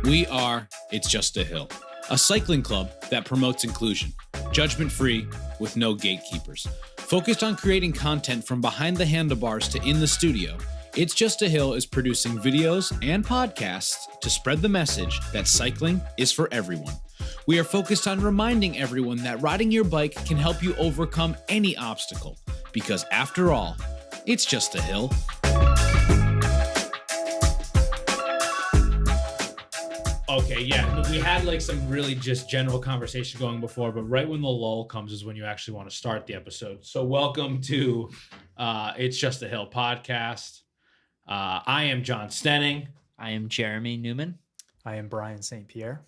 We are It's Just a Hill, a cycling club that promotes inclusion, judgment-free, with no gatekeepers. Focused on creating content from behind the handlebars to in the studio, It's Just a Hill is producing videos and podcasts to spread the message that cycling is for everyone. We are focused on reminding everyone that riding your bike can help you overcome any obstacle, because after all, it's just a hill. Okay, yeah, we had like some really just general conversation going before, but right when the lull comes is when you actually want to start the episode. So welcome to It's Just a Hill podcast. I am John Stenning. I am Jeremy Newman. I am Brian St. Pierre.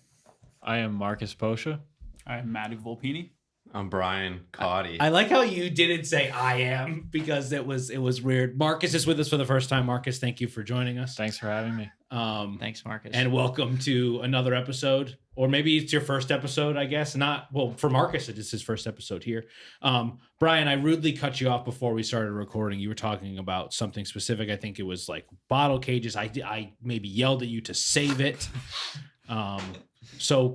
I am Marcus Posha. I'm Matty Volpini. I'm Brian Cotty. I like how you didn't say I am because it was weird. Marcus is with us for the first time. Marcus, thank you for joining us. Thanks for having me. Thanks, Marcus. And welcome to another episode, or maybe it's your first episode, I guess. For Marcus, it is his first episode here. Brian, I rudely cut you off before we started recording. You were talking about something specific. I think it was like bottle cages. I maybe yelled at you to save it. So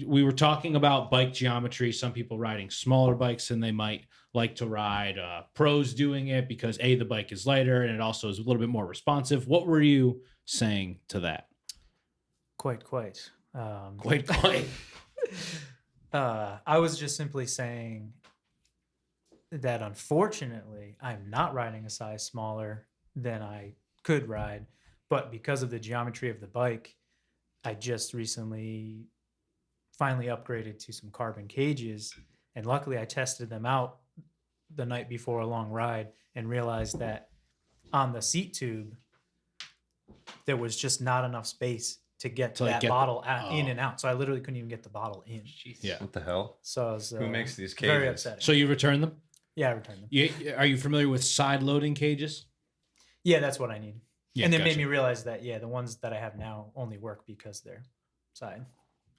we were talking about bike geometry, some people riding smaller bikes than they might like to ride, pros doing it because the bike is lighter and it also is a little bit more responsive. What were you saying to that? Quite. Quite. I was just simply saying that unfortunately, I'm not riding a size smaller than I could ride, but because of the geometry of the bike, I just recently finally upgraded to some carbon cages, and luckily I tested them out the night before a long ride and realized that on the seat tube, there was just not enough space to get bottle in and out. So I literally couldn't even get the bottle in. Jeez. Yeah. What the hell? So I was Who makes these cages? very upsetting. So you returned them? Yeah, I returned them. Are you familiar with side loading cages? Yeah, that's what I need. Yeah, and it gotcha. made me realize that, the ones that I have now only work because they're side.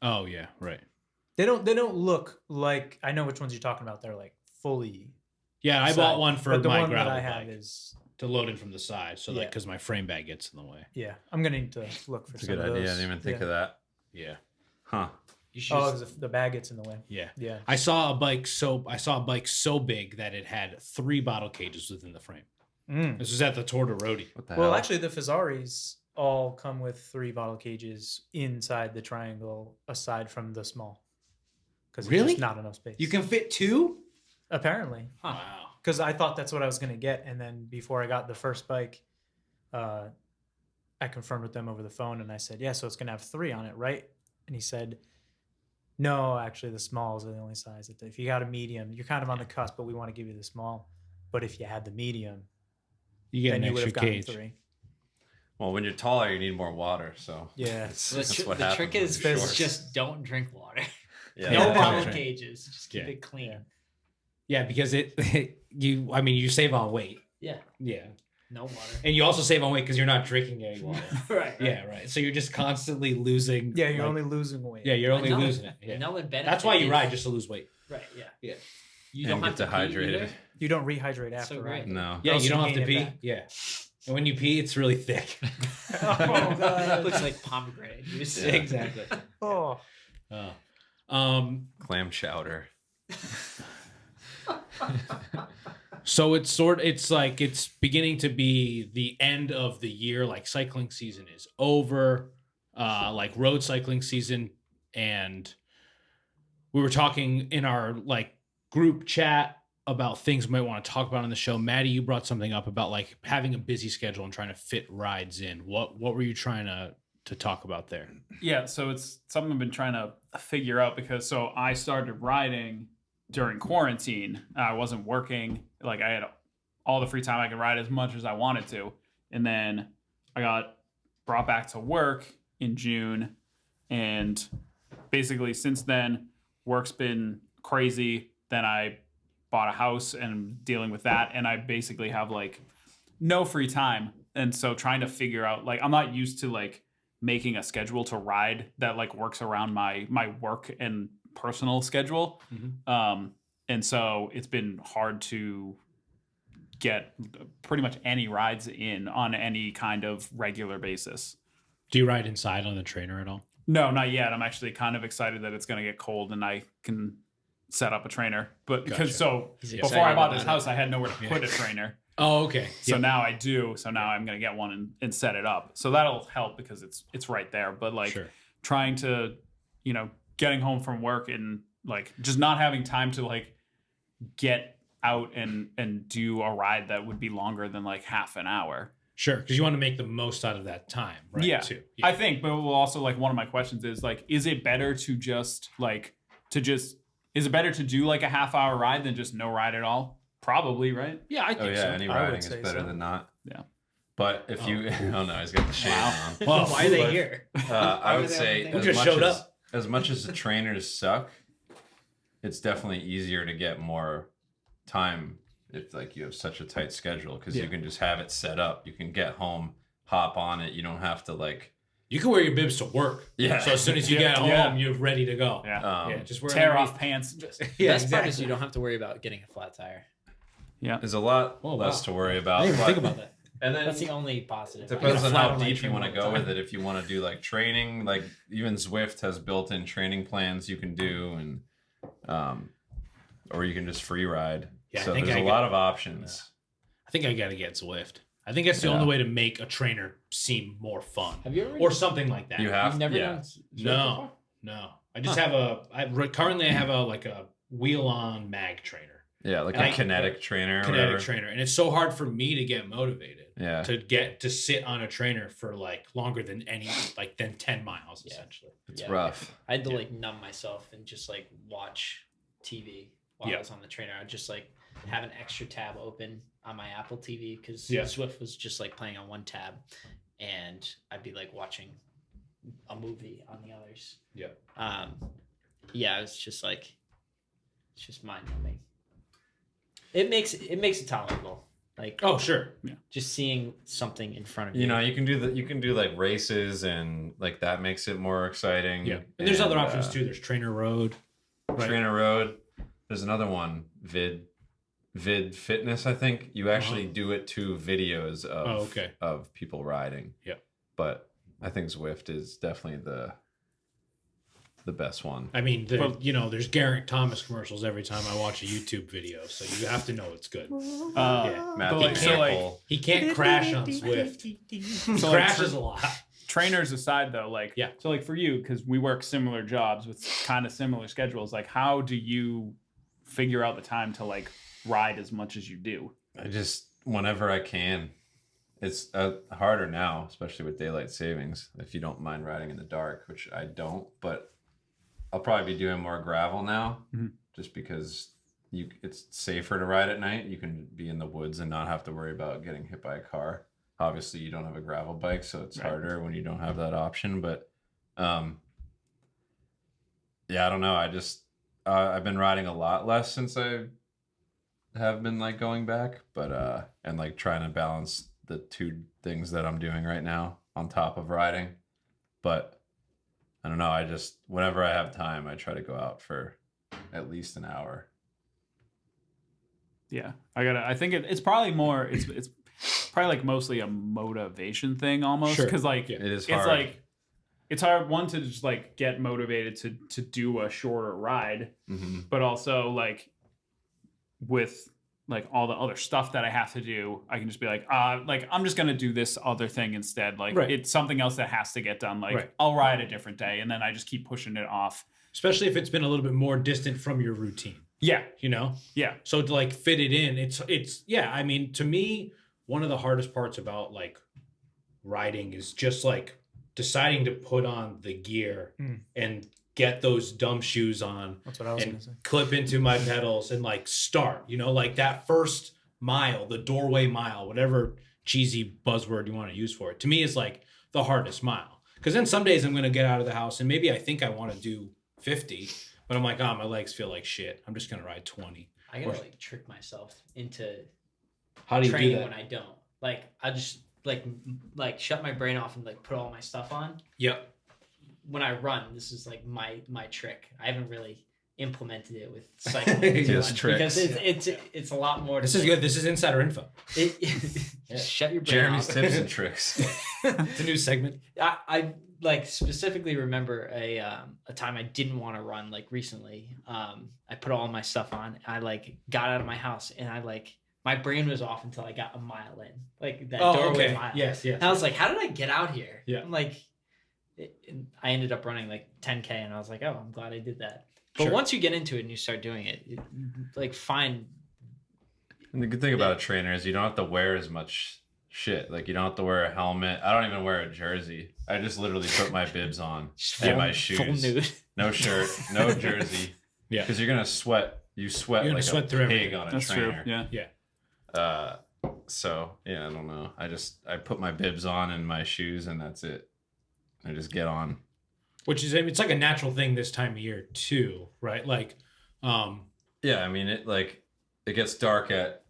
Oh yeah, right. They don't look like, I know which ones you're talking about. They're like fully. Yeah, I side. bought one for But the my one that gravel I have bike is, to load in from the side, so Yeah. because my frame bag gets in the way. yeah, I'm going to need to look for That's a some good of idea. those. I didn't even think of that. Yeah, Huh. You should Oh, the bag gets in the way. yeah. Yeah. I saw a bike so big that it had 3 bottle cages within the frame. This was at the Tour de Rodi. What the Well, hell? actually, the Fazzaris all come with 3 bottle cages inside the triangle, aside from the small. Because Really? there's not enough space. You can fit 2? Apparently. Wow. Because I thought that's what I was going to get. And then before I got the first bike, I confirmed with them over the phone. And I said, yeah, so it's going to have 3 on it, right? And he said, no, actually, the smalls are the only size. If you got a medium, you're kind of on the cusp, but we want to give you the small. But if you had the medium, You get then an you would extra have gotten cage. 3. Well, when you're taller, you need more water. So Yeah. that's The what trick happens is when you're short. just don't drink water. Yeah. No Yeah, bottle right. cages. Just keep Yeah. it clean. Yeah. Yeah, because you save on weight. Yeah. Yeah. No water. And you also save on weight because you're not drinking any water. Right. Yeah, right. So you're just constantly losing. Yeah, you're like- only losing weight. Yeah, you're only I know. losing it. Yeah. No one benefits. That's why you ride, just to lose weight. Right. Yeah. Yeah. You And don't get have to pee dehydrated. either? You don't rehydrate So after, great. right? No. Yeah, else you you don't have to gain it pee. back. Yeah. And when you pee, it's really thick. Oh, God. It looks like pomegranate juice. Yeah. Exactly. Oh. Oh. Clam chowder. So it's beginning to be the end of the year. Like cycling season is over, like road cycling season. And we were talking in our like group chat about things we might want to talk about on the show. Maddie, you brought something up about like having a busy schedule and trying to fit rides in. What were you trying to talk about there? Yeah, so it's something I've been trying to figure out because I started riding during quarantine. I wasn't working. Like I had all the free time. I could ride as much as I wanted to. And then I got brought back to work in June. And basically since then, work's been crazy. Then I bought a house and dealing with that. And I basically have like no free time. And so trying to figure out, like, I'm not used to like making a schedule to ride that like works around my work and personal schedule. And so it's been hard to get pretty much any rides in on any kind of regular basis. Do you ride inside on the trainer at all? No, not yet. I'm actually kind of excited that it's going to get cold and I can set up a trainer. But because He's before excited I bought this about it. house, I had nowhere to put a trainer. Oh, okay. So now I do. So now I'm going to get one and set it up. So that'll help because it's right there. But like Sure. trying to, getting home from work and like just not having time to like get out and do a ride that would be longer than like half an hour. Sure, because you want to make the most out of that time, right? Yeah. Too. I think, but we'll also like one of my questions is like, is it better to just is it better to do like a half-hour ride than just no ride at all? Probably, right? Yeah, I Oh think yeah, so. any I would riding is say better so. than not. Yeah. But if you, oh no, he's got the shades Wow. on. Well, Why are they But, here? I Why would would they say have Who as just much showed as, up? as much as the trainers suck, it's definitely easier to get more time if like you have such a tight schedule because Yeah. you can just have it set up. You can get home, hop on it. You don't have to like You can wear your bibs to work. Yeah. So as soon as you Yeah. get home, Yeah. you're ready to go. Yeah. Yeah. Just wear Tear underneath. off pants. Just, The Yeah, best part is exactly. you don't have to worry about getting a flat tire. there's a lot Oh, less wow. to worry I about. didn't even but- think about that. And then That's the only positive. it depends I on get how flat my deep you trainer want to all the go time. with it. If you want to do like training, like even Zwift has built-in training plans you can do, and or you can just free ride. Yeah, I so think there's I a got- lot of options. I think I got to get Zwift. I think that's the Yeah. only way to make a trainer seem more fun, Have you ever? or something like that. You have, You've never yeah. done Zwift No. before? No, I just have currently I have a wheel-on mag trainer, Yeah, like Like- a kinetic trainer. Or kinetic whatever. trainer, and it's so hard for me to get motivated Yeah. to get to sit on a trainer for like longer than 10 miles Yeah. essentially. It's Yeah. rough. I had to like numb myself and just like watch TV while Yeah. I was on the trainer. I'd just like have an extra tab open on my Apple TV because Yeah. Swift was just like playing on one tab, and I'd be like watching a movie on the others. Yeah. Yeah, it's just like it's just mind numbing. It makes it tolerable. Like Oh sure, just seeing something in front of you. You know, you can do like races and like that makes it more exciting. yeah. And there's other options uh, too. There's Trainer Road. Right. Trainer Road. There's another one, Vid Fitness. I think you actually do it to videos of okay. of people riding. Yeah. But I think Zwift is definitely the best one. I mean, there's Garrett Thomas commercials every time I watch a YouTube video, so you have to know it's good. Yeah. Matthew like, so, like, Campbell. He can't crash on Swift. He So, like, crashes a lot. trainers aside though, like Yeah. so like for you, because we work similar jobs with kind of similar schedules, like how do you figure out the time to like ride as much as you do? I just whenever I can. It's harder now, especially with daylight savings. If you don't mind riding in the dark, which I don't, but I'll probably be doing more gravel now, just because it's safer to ride at night. You can be in the woods and not have to worry about getting hit by a car. Obviously, you don't have a gravel bike, so it's harder when you don't have that option. But yeah, I don't know. I just I've been riding a lot less since I have been like going back, but and like trying to balance the two things that I'm doing right now on top of riding. But I don't know. I just whenever I have time, I try to go out for at least an hour. Yeah, I think it's probably more. It's probably like mostly a motivation thing almost Sure. because like It is it's hard. like it's hard one to just like get motivated to do a shorter ride, Mm-hmm. but also like with like all the other stuff that I have to do, I can just be like I'm just gonna do this other thing instead. Like Right. it's something else that has to get done. Like Right. I'll ride a different day, and then I just keep pushing it off. Especially if it's been a little bit more distant from your routine, Yeah, Yeah. So to like fit it in, it's yeah. I mean, to me, one of the hardest parts about like riding is just like deciding to put on the gear and get those dumb shoes on That's what I was going and to say. clip into my pedals and like start, like that first mile, the doorway mile, whatever cheesy buzzword you want to use for it. To me is like the hardest mile. Because then some days I'm going to get out of the house and maybe I think I want to do 50, but I'm like, my legs feel like shit. I'm just going to ride 20. I gotta like trick myself into How do you training do that? when I don't. Like I just like shut my brain off and like put all my stuff on. Yep. When I run, this is like my trick. I haven't really implemented it with cycling Just lunch tricks. because it's a lot more. This is good. This is insider info. Shut your brain Jeremy's off. tips and tricks. It's a new segment. I like specifically remember a time I didn't want to run like recently. I put all my stuff on. I like got out of my house and I like my brain was off until I got a mile in, like that doorway mile. Yes, yes. And I was like, how did I get out here? Yeah. I'm like, I ended up running like 10K and I was like, oh, I'm glad I did that. But Sure. once you get into it and you start doing it, like find. And the good thing about a trainer is you don't have to wear as much shit. Like you don't have to wear a helmet. I don't even wear a jersey. I just literally put my bibs on and my shoes. Full nude. No shirt, no jersey. Yeah. Because you're gonna sweat. You sweat You're gonna like sweat a through pig everything. on a That's trainer. true. Yeah. So yeah, I don't know. I put my bibs on and my shoes and that's it. I just get on. Which is, I mean, it's like a natural thing this time of year too, right? Like, Yeah, I mean it gets dark at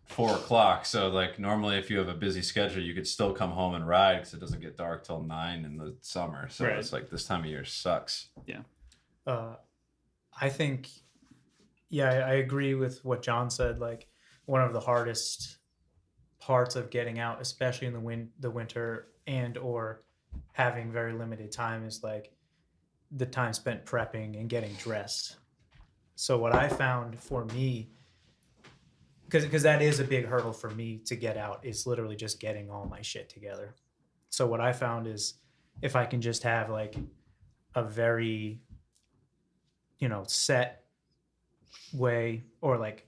4:00. So like normally if you have a busy schedule, you could still come home and ride because it doesn't get dark till 9 in the summer. So Right. it's like this time of year sucks. I think, yeah, I agree with what John said. Like one of the hardest parts of getting out, especially in the winter and or having very limited time, is like the time spent prepping and getting dressed. So what I found for me, because that is a big hurdle for me to get out, is literally just getting all my shit together. So what I found is if I can just have like a very, set way, or like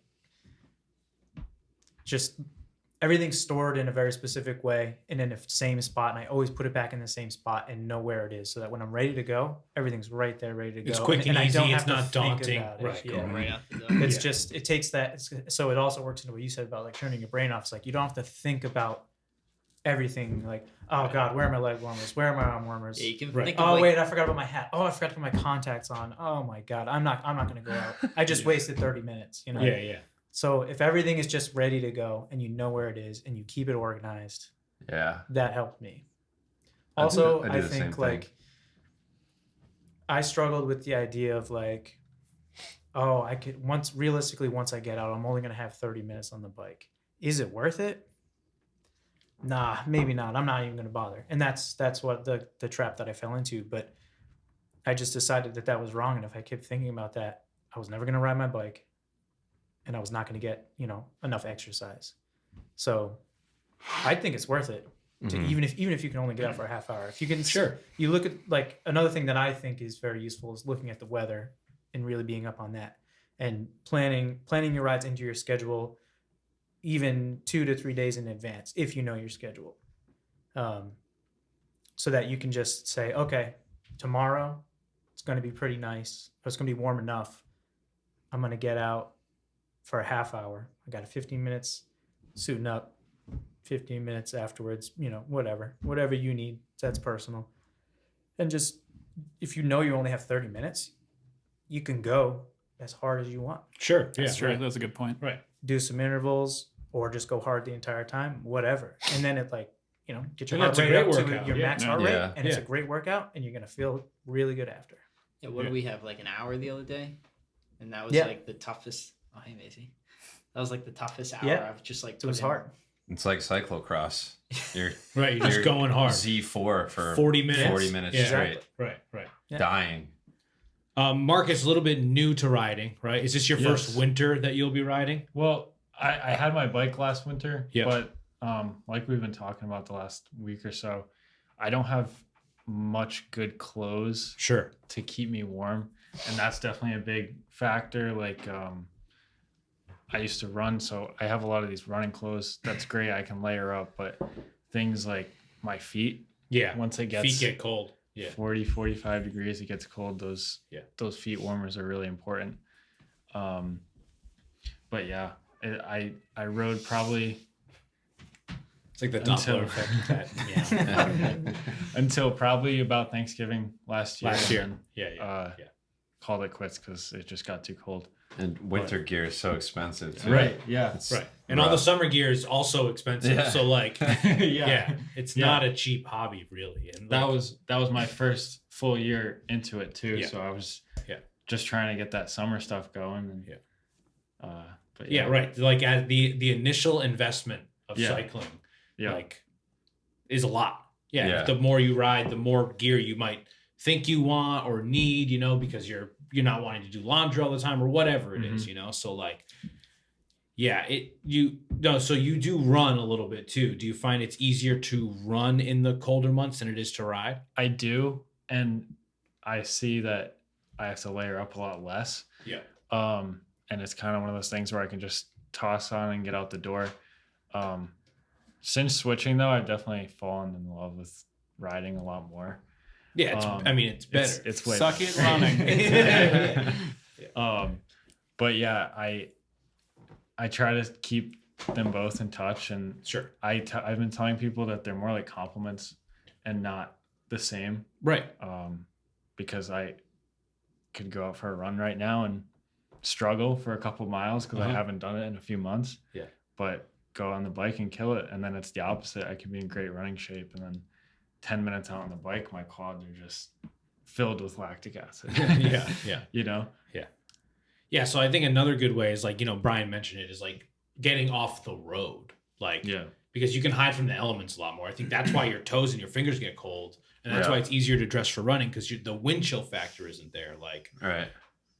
just everything's stored in a very specific way and in the same spot, and I always put it back in the same spot and know where it is, so that when I'm ready to go, everything's right there, ready to go. it's quick and I easy. don't It's have to not think daunting. about it. Right. Yeah. Going right out the door. It's Yeah. just, it takes that. So it also works into what you said about like turning your brain off. It's like you don't have to think about everything. Like, oh God, where are my leg warmers? Where are my arm warmers? Yeah, you can Right. think of Oh like, wait, I forgot about my hat. Oh, I forgot to put my contacts on. Oh my God, I'm not gonna go out. I just wasted 30 minutes. Yeah. So if everything is just ready to go and you know where it is and you keep it organized, Yeah. that helped me. I do Also, the I same think thing. like I struggled with the idea of like, oh, once I get out, I'm only gonna have 30 minutes on the bike. Is it worth it? Nah, maybe not. I'm not even gonna bother. And that's what the trap that I fell into. But I just decided that was wrong. And if I kept thinking about that, I was never gonna ride my bike, and I was not gonna get enough exercise. So I think it's worth it. To, Mhm. even if you can only get out for a half hour, if you can, Sure. you look at like another thing that I think is very useful is looking at the weather and really being up on that, and planning your rides into your schedule, even 2 to 3 days in advance if you know your schedule, so that you can just say, okay, tomorrow it's going to be pretty nice, or it's going to be warm enough. I'm going to get out for a half hour. I got 15 minutes suiting up, 15 minutes afterwards, whatever you need. That's personal. And just, if you know you only have 30 minutes, you can go as hard as you want. Sure. That's yeah. true. Right. That's a good point. Right. Do some intervals or just go hard the entire time, whatever. And then it get your And heart that's a rate great up to workout. your Yeah. max heart rate. Yeah. And it's a Yeah. great workout, and you're going to feel really good after. Yeah, what Yeah. do we have? Like an hour the other day, and that was Yeah. like the toughest. Oh, hey, Macy. That was like the toughest hour. Yeah. I've just like. It was put in. hard. It's like cyclocross. You're Right. You're just you're going hard. Z4 for 40 minutes. 40 minutes Yeah. straight, Right. Yeah. dying. Marcus, a little bit new to riding, right? Is this your first Yes. winter that you'll be riding? Well, I had my bike last winter, Yep. but like we've been talking about the last week or so, I don't have much good clothes Sure. to keep me warm, and that's definitely a big factor. Like I used to run, so I have a lot of these running clothes. That's great, I can layer up, but things like my feet, Yeah. once it gets Feet get cold. Yeah. 40, 45 degrees, it gets cold. Those feet warmers are really important. But yeah, I rode probably It's like the Until- Doppler effect. Yeah. until probably about Thanksgiving last year. Last year. and Yeah. then, called it quits because it just got too cold. And winter gear is so expensive too. Yeah. It's Right. And all the rough. summer gear is also expensive. Yeah. So like, yeah, it's Yeah. not a cheap hobby really. And That was my first full year into it too. Yeah. So I was just trying to get that summer stuff going. And, but Yeah, right. Like as the initial investment of Yeah. cycling, Yeah. like, is a lot. Yeah, Yeah. the more you ride, the more gear you might think you want or need, you know, because you're not wanting to do laundry all the time or whatever it is, you know. So like, yeah, so you do run a little bit too. Do you find it's easier to run in the colder months than it is to ride? I do, and I see that I have to layer up a lot less. Yeah. And it's kind of one of those things where I can just toss on and get out the door. Since switching though, I've definitely fallen in love with riding a lot more. Yeah, it's better. It's way Suck better. it running. But yeah, I try to keep them both in touch, and Sure. I've been telling people that they're more like compliments and not the same. Right. Because I could go out for a run right now and struggle for a couple miles because I haven't done it in a few months. Yeah. But go on the bike and kill it, and then it's the opposite. I can be in great running shape, and then 10 minutes out on the bike, my quads are just filled with lactic acid. Yeah. You know? Yeah, so I think another good way is like, you know, Brian mentioned it, is like getting off the road. Like, Yeah. because you can hide from the elements a lot more. I think that's why your toes and your fingers get cold. And that's Yeah. why it's easier to dress for running, because the wind chill factor isn't there. Like, Right.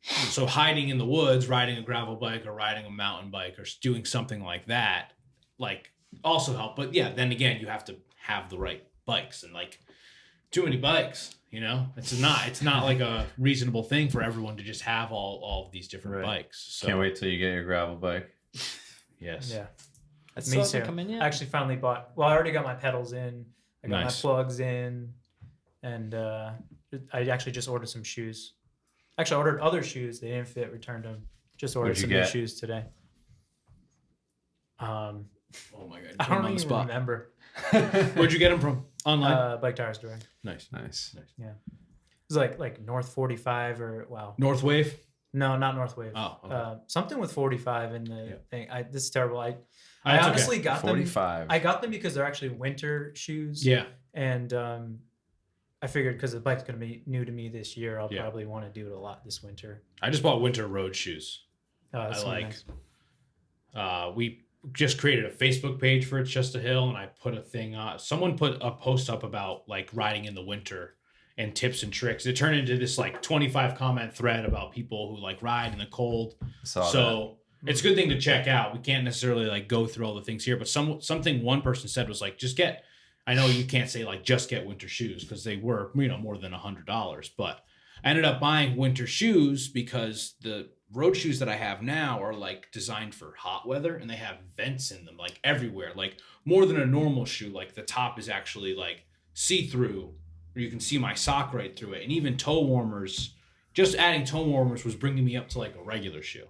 so hiding in the woods, riding a gravel bike or riding a mountain bike or doing something like that, like, also help. But yeah, then again, you have to have the right bikes, and like, too many bikes, you know, it's not like a reasonable thing for everyone to just have all of these different Right. bikes. So Can't wait till you get your gravel bike. yes. Yeah. That Me still hasn't too. come in yet? I actually finally bought. Well, I already got my pedals in. I got Nice. my plugs in, and I actually just ordered some shoes. Actually, I ordered other shoes. They didn't fit. Returned them. Just ordered What'd you some new get? shoes today. Oh my god, I put 'em don't on even the spot. remember. Where'd you get them from? Online. Bike Tires Direct. Nice. Nice. Yeah, it was like North 45 or wow. North Wave. No, not North Wave. Oh, okay. Something with 45 in the Yeah. thing. This is terrible. I That's okay. honestly got them. 45. I got them because they're actually winter shoes. Yeah. And I figured because the bike's going to be new to me this year, I'll Yeah. probably want to do it a lot this winter. I just bought winter road shoes. That's I so like. nice. We just created a Facebook page for It's Just a Hill, and I put a thing on. Someone put a post up about like riding in the winter and tips and tricks. It turned into this like 25 comment thread about people who like ride in the cold. Saw So it's a good thing to check out. We can't necessarily like go through all the things here, but something one person said was like, just get. I know you can't say like just get winter shoes because they were, you know, more than $100, but I ended up buying winter shoes because the road shoes that I have now are like designed for hot weather, and they have vents in them like everywhere, like more than a normal shoe. Like the top is actually like see-through, or you can see my sock right through it. And even toe warmers, just adding toe warmers was bringing me up to like a regular shoe.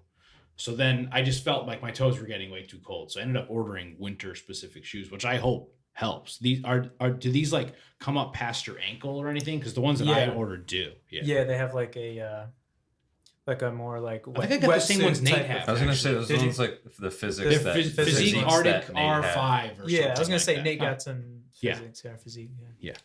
So then I just felt like my toes were getting way too cold. So I ended up ordering winter specific shoes, which I hope helps. These do these like come up past your ankle or anything? Because the ones that I Yeah. ordered do. Yeah, they have like a more like I think I got the same wetsuit ones Nate type of- have. I was gonna say those Did you? ones like the physics. They're that, Physique Physique physiques Arctic that Nate had. R5 or Yeah, I was something gonna like say that. Nate got some Yeah. physics. Yeah, physique.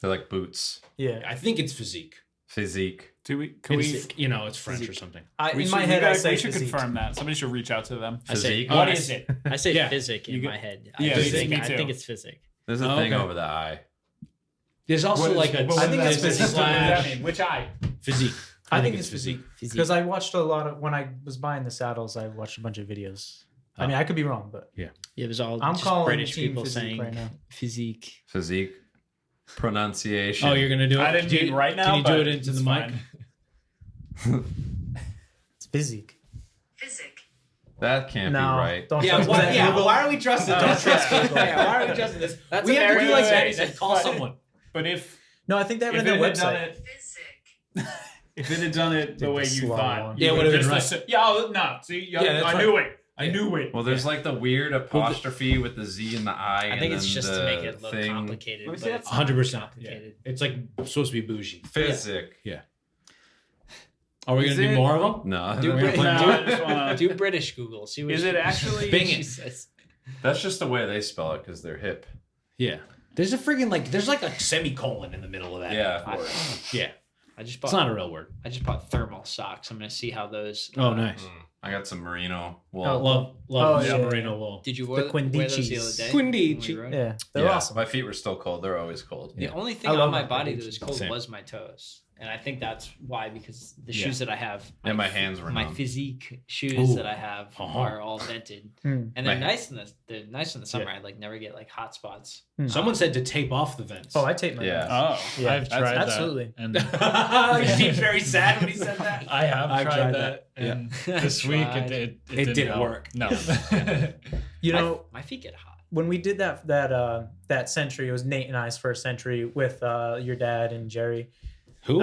They're like boots. Yeah. I think it's physique. Physique. Can we? It's, you know, it's French or Physique. something. In my head, I say we should physique. confirm that. Somebody should reach out to them. I say, Physique. What is it? I say Yeah. physic in You my get- head. Yeah, I me too. think it's physic. There's a Oh, thing okay. over the eye. There's also What like is- a what I think it's does physique. that mean? Which eye? physique. I think it's physique Physique. because I watched a lot of when I was buying the saddles. I watched a bunch of videos. I mean, I could be wrong, but Yeah, it was all I'm just calling British team people physique saying right now. physique. Physique. Pronunciation. Oh, you're gonna do it. I didn't Do you- mean right now. Can you do but it into it's the mic? fine. it's physique. That can't No, be right. don't Yeah, trust what, that. yeah. Google. Why are we trusting? Don't trust Google. Yeah, why are we trusting this? That's we have to do American. like Wait, Sandy wait, said. Call but- someone. But if No, I think they have it if on it their had done website. it, if it had done it the Did way the you slow thought, one. you Yeah, it would would've just been right. assu- Yeah, no. See, Yeah, that's I right. knew it. I Yeah. knew it. Well, there's like the weird apostrophe with the Z in the I. I think and it's then just to the make it look thing. complicated. Let me But see it's that. not 100%. Yeah. complicated. It's like supposed to be bougie. Physic. Are we Is gonna do it- more of them? No, Do, We're Brit- gonna No, I just do, wanna- do British Google. See what Is she- it actually- Bing she it. says. that's just the way they spell it because they're hip. Yeah. There's a freaking like there's like a semicolon in the middle of that. Yeah, of course. Yeah. I just bought. It's not a real word. I just bought thermal socks. I'm gonna see how those. Oh, nice. I got some merino wool. Oh, Love Oh, the yeah. merino wool. Did you The wear those the Quindicis. other day? when we Quindici. rode? Yeah, they're Yeah, awesome. my feet were still cold. They're always cold. The Yeah. only I thing love on my my body that Quindicis. was cold Same. was my toes, and I think that's why, because the Yeah. shoes that I have, And my hands were my numb. physique shoes Ooh. that I have Uh-huh. are all dented, Hmm. and they're My- nice in the summer. Yeah. I like never get like hot spots. Someone said to tape off the vents. Oh, I tape my Yeah. vents. Oh, Yeah, I've tried absolutely. that. And You seemed very sad when he said that. I have I've tried, tried that. that. And this week Tried. it It didn't help. work. No. You My- know, my feet get hot. when we did that century, it was Nate and I's first century with your dad and Jerry. Who?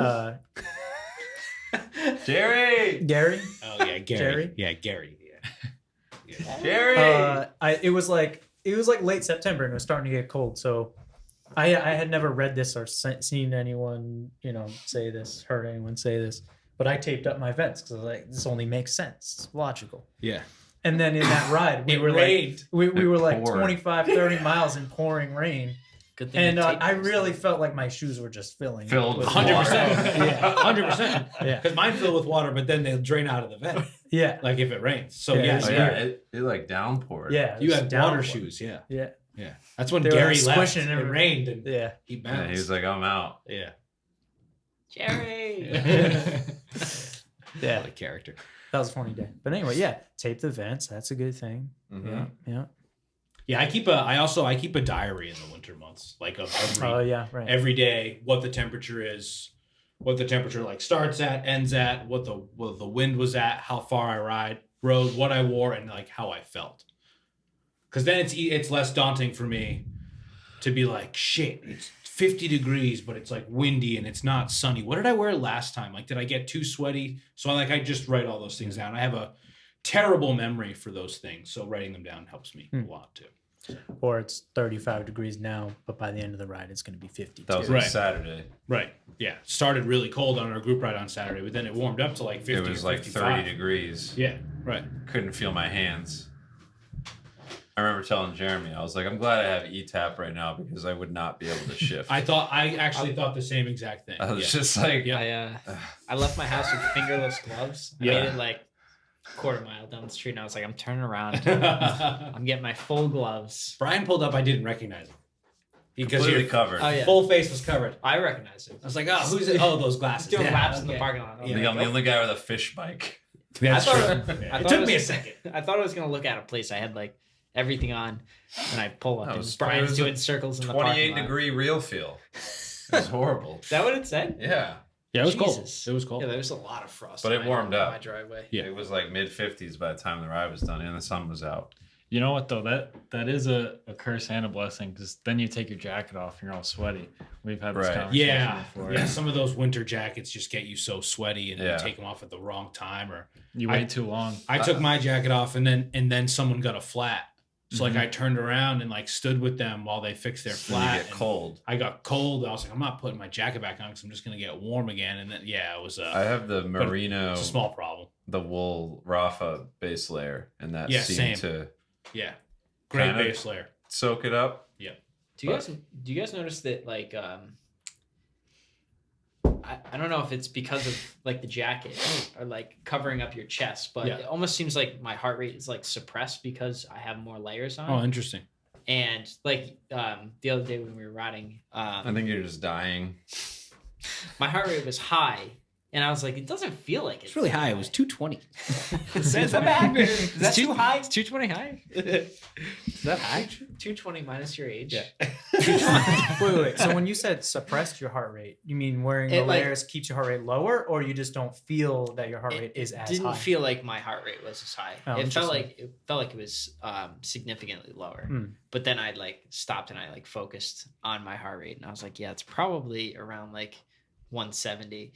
Jerry! Gary. Oh yeah, Gary. Jerry? Yeah, Gary. Yeah. Jerry! It was like late September and it was starting to get cold. So I had never read this or seen anyone say this, heard anyone say this. But I taped up my vents because I was like, this only makes sense. It's logical. Yeah. And then in that ride, we It were rained. like we were like poured. 25, 30 miles in pouring rain. Good thing. And you taped I those really things. felt like my shoes were just filling. Filled with with 100%. water. Yeah, 100%. Yeah. Because mine fill with water, but then they'll drain out of the vent, Yeah. like if it rains. So Yeah, yes, Oh, it's yeah, weird. it like downpoured. Yeah. it you was had downpour. water shoes. Yeah, Yeah. yeah. That's when They were, Gary like, left. squishing It everywhere. rained and Yeah. he Yeah, bounced. he was like, I'm out. yeah. Jerry. Yeah. What a character. That was a funny day. But anyway, yeah. Tape the vents. That's a good thing. Mhm. Yeah. Yeah. Yeah, I keep a diary in the winter months, like of Oh yeah. Right. every day, what the temperature is, what the temperature like starts at, ends at, what the wind was at, how far I rode, what I wore, and like how I felt. Because then it's less daunting for me to be like, shit, it's 50 degrees, but it's like windy and it's not sunny. What did I wear last time? Like, did I get too sweaty? So I just write all those things down. I have a terrible memory for those things, so writing them down helps me a lot too. Or it's 35 degrees now, but by the end of the ride, it's going to be 52. That was Right. like Saturday. Right. Yeah. Started really cold on our group ride on Saturday, but then it warmed up to like 50 It was like 55. 30 degrees. Yeah. Right. Couldn't feel my hands. I remember telling Jeremy, I was like, I'm glad I have ETAP right now because I would not be able to shift. I actually thought the same exact thing. I was Yeah. just like, Yeah. I left my house with fingerless gloves. I Yeah. made it like quarter mile down the street, and I was like, I'm turning around. I'm getting my full gloves. Brian pulled up. I didn't recognize him because completely your covered. Oh yeah, full face was covered. I recognize it. I was like, oh, who's it? Oh, those glasses. Doing Yeah, laps in the okay. parking lot. I was Yeah. like, I'm the only guy with a fish bike. That's I true. thought- Yeah. I It thought took it me a was- second. I thought I was gonna look out of place. I had like everything on, and I pull up, That and was- Brian's it was doing a circles in the parking 28 lot. degree real feel. It was horrible. Is that what it said? Yeah. Yeah, it was Jesus. cold. It was cold. Yeah, there was a lot of frost. But in it my- warmed up. my driveway. Yeah. It was like mid 50s by the time the ride was done and the sun was out. You know what though? That is a curse and a blessing because then you take your jacket off and you're all sweaty. We've had this Right. conversation Yeah, before. yeah. Some of those winter jackets just get you so sweaty, and Yeah. you take them off at the wrong time. Or You wait too long. I took my jacket off, and then someone got a flat. So like I turned around and like stood with them while they fixed their So flat. you get and cold. I got cold. I was like, I'm not putting my jacket back on because I'm just gonna get warm again. And then yeah, it was I have the merino, it's a small problem. the wool Rafa base layer, and that Yeah, seemed same. to Yeah, great Kind of. base layer. soak it up. Do you guys notice that like I don't know if it's because of like the jacket or like covering up your chest, but Yeah. it almost seems like my heart rate is like suppressed because I have more layers on. Oh, interesting. And like the other day when we were riding, I think you're just dying. my heart rate was high, and I was like, it doesn't feel like It's really high. It was 220. Is that bad? Is that too high? It's 220 high. Is that high? 220 minus your age. Yeah. Wait. So when you said suppressed your heart rate, you mean wearing the It, like- layers keeps your heart rate lower, or you just don't feel that your heart rate It is as didn't high? feel like my heart rate was as high. Oh, it felt interesting. like it was significantly lower. Hmm. But then I like stopped and I like focused on my heart rate, and I was like, yeah, it's probably around like 170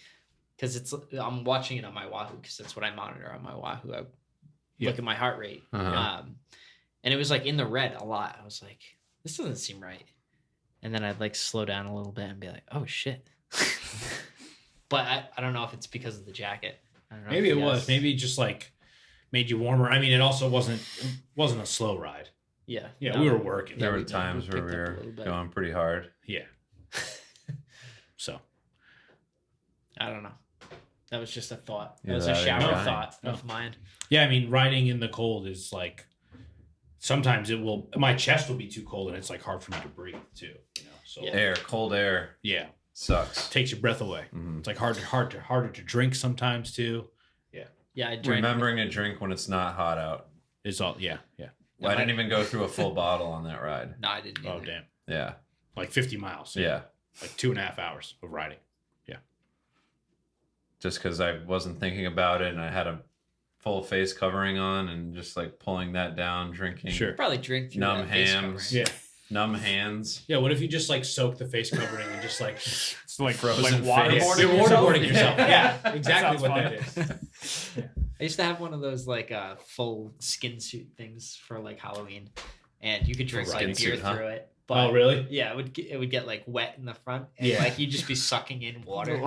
because I'm watching it on my Wahoo because that's what I monitor on my Wahoo. I Yeah. look at my heart rate, Uh-huh. and it was like in the red a lot. I was like, this doesn't seem right. And then I'd like slow down a little bit and be like, oh shit. But I don't know if it's because of the jacket. I don't know Maybe if it you was. guys- Maybe it just like made you warmer. I mean, it also wasn't a slow ride. Yeah. Yeah, No. we were working. There we were did. times We where we picked up a were little bit. going pretty hard. Yeah. So I don't know. That was just a thought. That Yeah, was a that shower ain't thought right. of mine. Yeah, I mean, riding in the cold is like sometimes my chest will be too cold and it's like hard for me to breathe too. So Cold air yeah, sucks. takes your breath away. Mhm. It's like harder to drink sometimes too. Yeah, I drank. Remembering a drink when it's not hot out. It's all yeah. No, I didn't even go through a full bottle on that ride. No, I didn't. Oh Either. damn, Yeah. like 50 miles. Yeah. Like 2.5 hours of riding. Just because I wasn't thinking about it and I had a full face covering on and just like pulling that down, drinking. Sure. Probably drink through Numb that face hams. covering. Yeah. Numb hands. Yeah. What if you just like soak the face covering and just like It's like Frozen waterboarding. face. you're yourself? waterboarding yourself? Yeah, exactly Sounds what fun. that is. I used to have one of those like full skin suit things for like Halloween, and you could drink Skin like beer suit, huh? through it. But Oh really? yeah, it would get like wet in the front, and Yeah. like you'd just be sucking in water.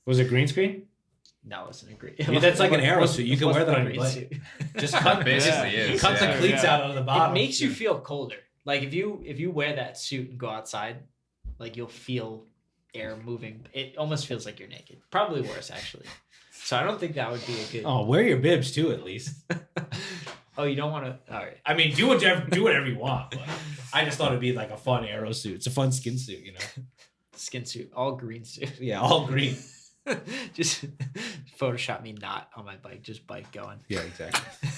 Was it green screen? No, it wasn't a green. Yeah, that's like an arrow suit. You can wear that on your green leg. suit. Just cut Basically is. cut the Yeah. cleats out of the bottom. It makes you feel colder. Like if you wear that suit and go outside, like you'll feel air moving. It almost feels like you're naked. Probably worse actually. So I don't think that would be a good. Oh, wear your bibs too, at least. Oh, you don't want to. All right. I mean, do whatever you want. But I just thought it'd be like a fun arrow suit. It's a fun skin suit, Skin suit, all green suit. Yeah, all green. Just Photoshop me not on my bike, just bike going. Yeah, exactly.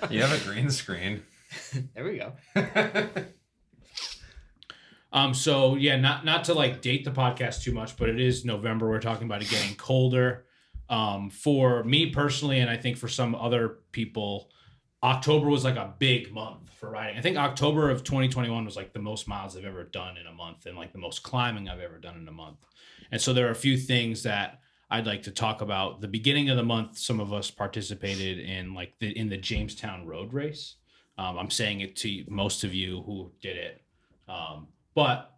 You have a green screen. There we go. So yeah, not to like date the podcast too much, but it is November. We're talking about it getting colder. For me personally, and I think for some other people, October was like a big month for riding. I think October of 2021 was like the most miles I've ever done in a month and like the most climbing I've ever done in a month. And so there are a few things that I'd like to talk about. The beginning of the month, some of us participated in like in the Jamestown road race. I'm saying it to most of you who did it. But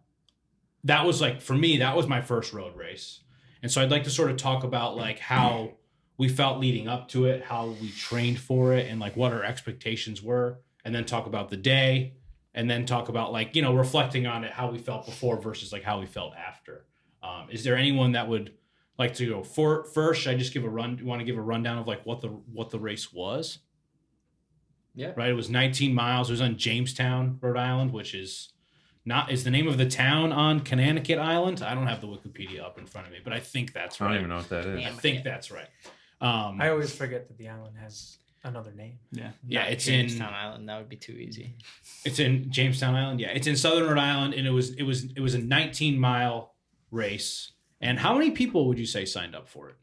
that was like, for me, that was my first road race. And so I'd like to sort of talk about like how we felt leading up to it, how we trained for it, and like what our expectations were, and then talk about the day, and then talk about like, reflecting on it, how we felt before versus like how we felt after. Is there anyone that would like to go first? Should I just give a run? You want to give a rundown of like what the race was? Yeah. Right. It was 19 miles. It was on Jamestown, Rhode Island, which is the name of the town on Connecticut Island. I don't have the Wikipedia up in front of me, but I think that's I right. don't even know what that is. Yeah. I think that's right. I always forget that the island has another name. Yeah. Yeah, Not it's Jamestown Island. That would be too easy. It's in Jamestown Island. Yeah, it's in southern Rhode Island, and it was a 19-mile race. And how many people would you say signed up for it?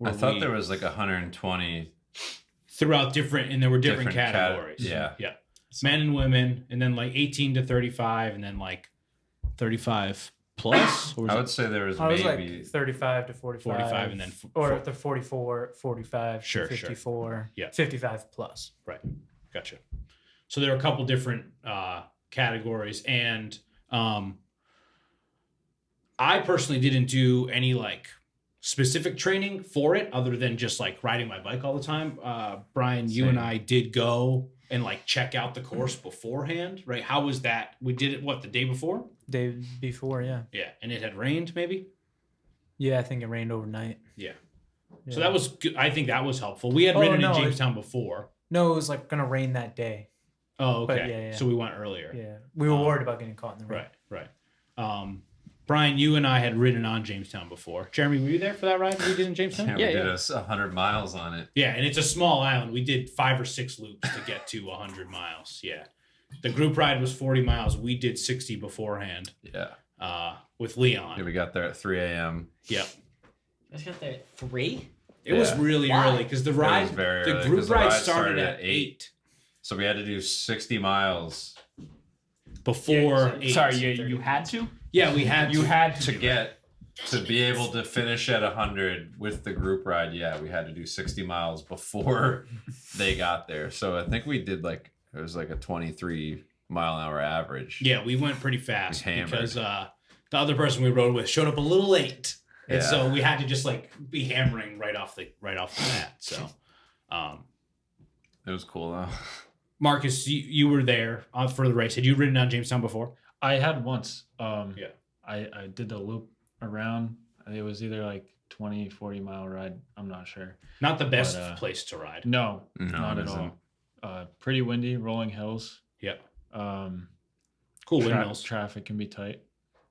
I thought there was like 120 throughout and there were different categories. yeah. Men and women, and then like 18 to 35, and then like 35 plus. Or was I it would say there was I was maybe like 35 to 45. 45 and then or the 44, 45, Sure, 54, Yeah. 55 plus. Right. Gotcha. So there are a couple different categories, and I personally didn't do any like specific training for it other than just like riding my bike all the time. Brian, you and Same. I did go and like check out the course beforehand, right? How was that? We did it, the day before? Day before, yeah. Yeah. And it had rained maybe? Yeah, I think it rained overnight. Yeah. Yeah. So that was good. I think that was helpful. We had Oh, ridden no, in it- Jamestown before. No, it was like gonna rain that day. Oh, okay. But yeah. So we went earlier. Yeah, we were worried about getting caught in the rain. Right. Brian, you and I had ridden on Jamestown before. Jeremy, were you there for that ride we did in Jamestown? we did 100 miles on it. Yeah, and it's a small island. We did 5 or 6 loops to get to 100 miles. Yeah. The group ride was 40 miles. We did 60 beforehand Yeah. with Leon. Yeah, we got there at 3 a.m. Yep. You guys got there at 3? It was Yeah. really Why? early because the was very early, 'cause group the ride ride started started at at 8 So we had to do 60 miles before 8. Sorry, you had to? Yeah, we had You to. had to to be able to finish at 100 with the group ride. Yeah, we had to do 60 miles before they got there. So I think we did it was like a 23 mile an hour average. Yeah, we went pretty fast We hammered. because the other person we rode with showed up a little late. And Yeah. so we had to just like be hammering right off the bat. So It was cool though. Marcus, you were there for the race. Had you ridden on Jamestown before? I had once. Yeah. I did the loop around. It was either like 20, 40-mile ride. I'm not sure. Not the best But, place to ride. No, No, not it at isn't. all. Pretty windy, rolling hills. Yep. Um, Cool windmills. Traffic can be tight,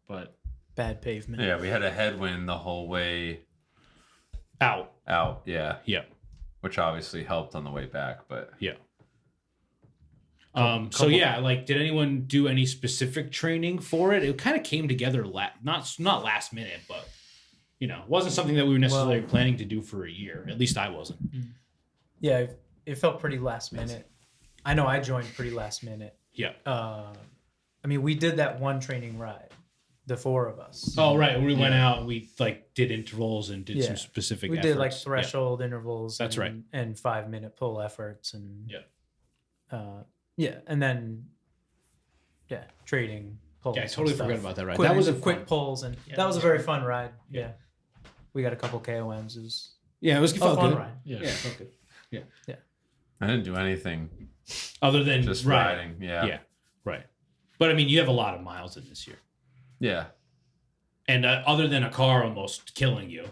but Bad pavement. Yeah, we had a headwind the whole way Out. out. Yeah, Yeah. which obviously helped on the way back, but Yeah. So yeah, like, did anyone do any specific training for it? It kind of came together, not last minute, but you know, it wasn't something that we were necessarily planning to do for a year. At least I wasn't. Yeah, it felt pretty last minute. I know I joined pretty last minute. Yeah. I mean, we did that one training ride, the 4 of us. Oh right, we went out and we like did intervals and did Yeah. some specific. We efforts. did like Yeah. threshold intervals. That's right. And 5-minute pull efforts and Yeah. and then trading pulls. Yeah, I and totally stuff. forgot about that ride. Quick, That was a quick fun. pulls and Yeah, that was a that was very fun ride. Yeah, we got a couple KOMs. It was Yeah, it was a felt fun good. ride. yeah. Yeah, it felt good. I didn't do anything. Other than Just right. riding. Yeah. Yeah, right. But I mean, you have a lot of miles in this year, Yeah. and other than a car almost killing you.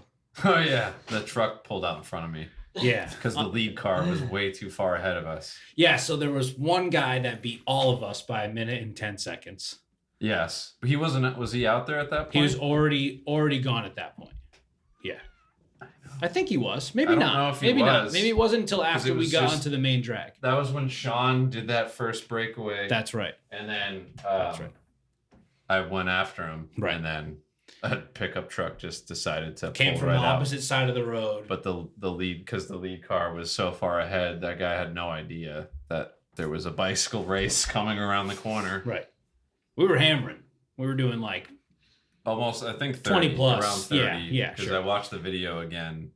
Oh yeah, the truck pulled out in front of me Yeah, because the lead car was way too far ahead of us. yeah. So there was one guy that beat all of us by 1 minute and 10 seconds. Yes, but he wasn't. Was he out there at that point? He was already gone at that point. Yeah, I think he was. Maybe I don't not. know if he Maybe not. was. Maybe it wasn't until after it we was got just- onto the main drag. That was when Sean did that first breakaway. That's right. And then That's right. I went after him. Right. And then a pickup truck just decided to Came pull from right the out. opposite side of the road. But the lead, because the lead car was so far ahead, that guy had no idea that there was a bicycle race coming around the corner. Right. We were hammering. We were doing like Almost, I think 30, 20 plus. around 30. Yeah, yeah, Because sure. I watched the video again,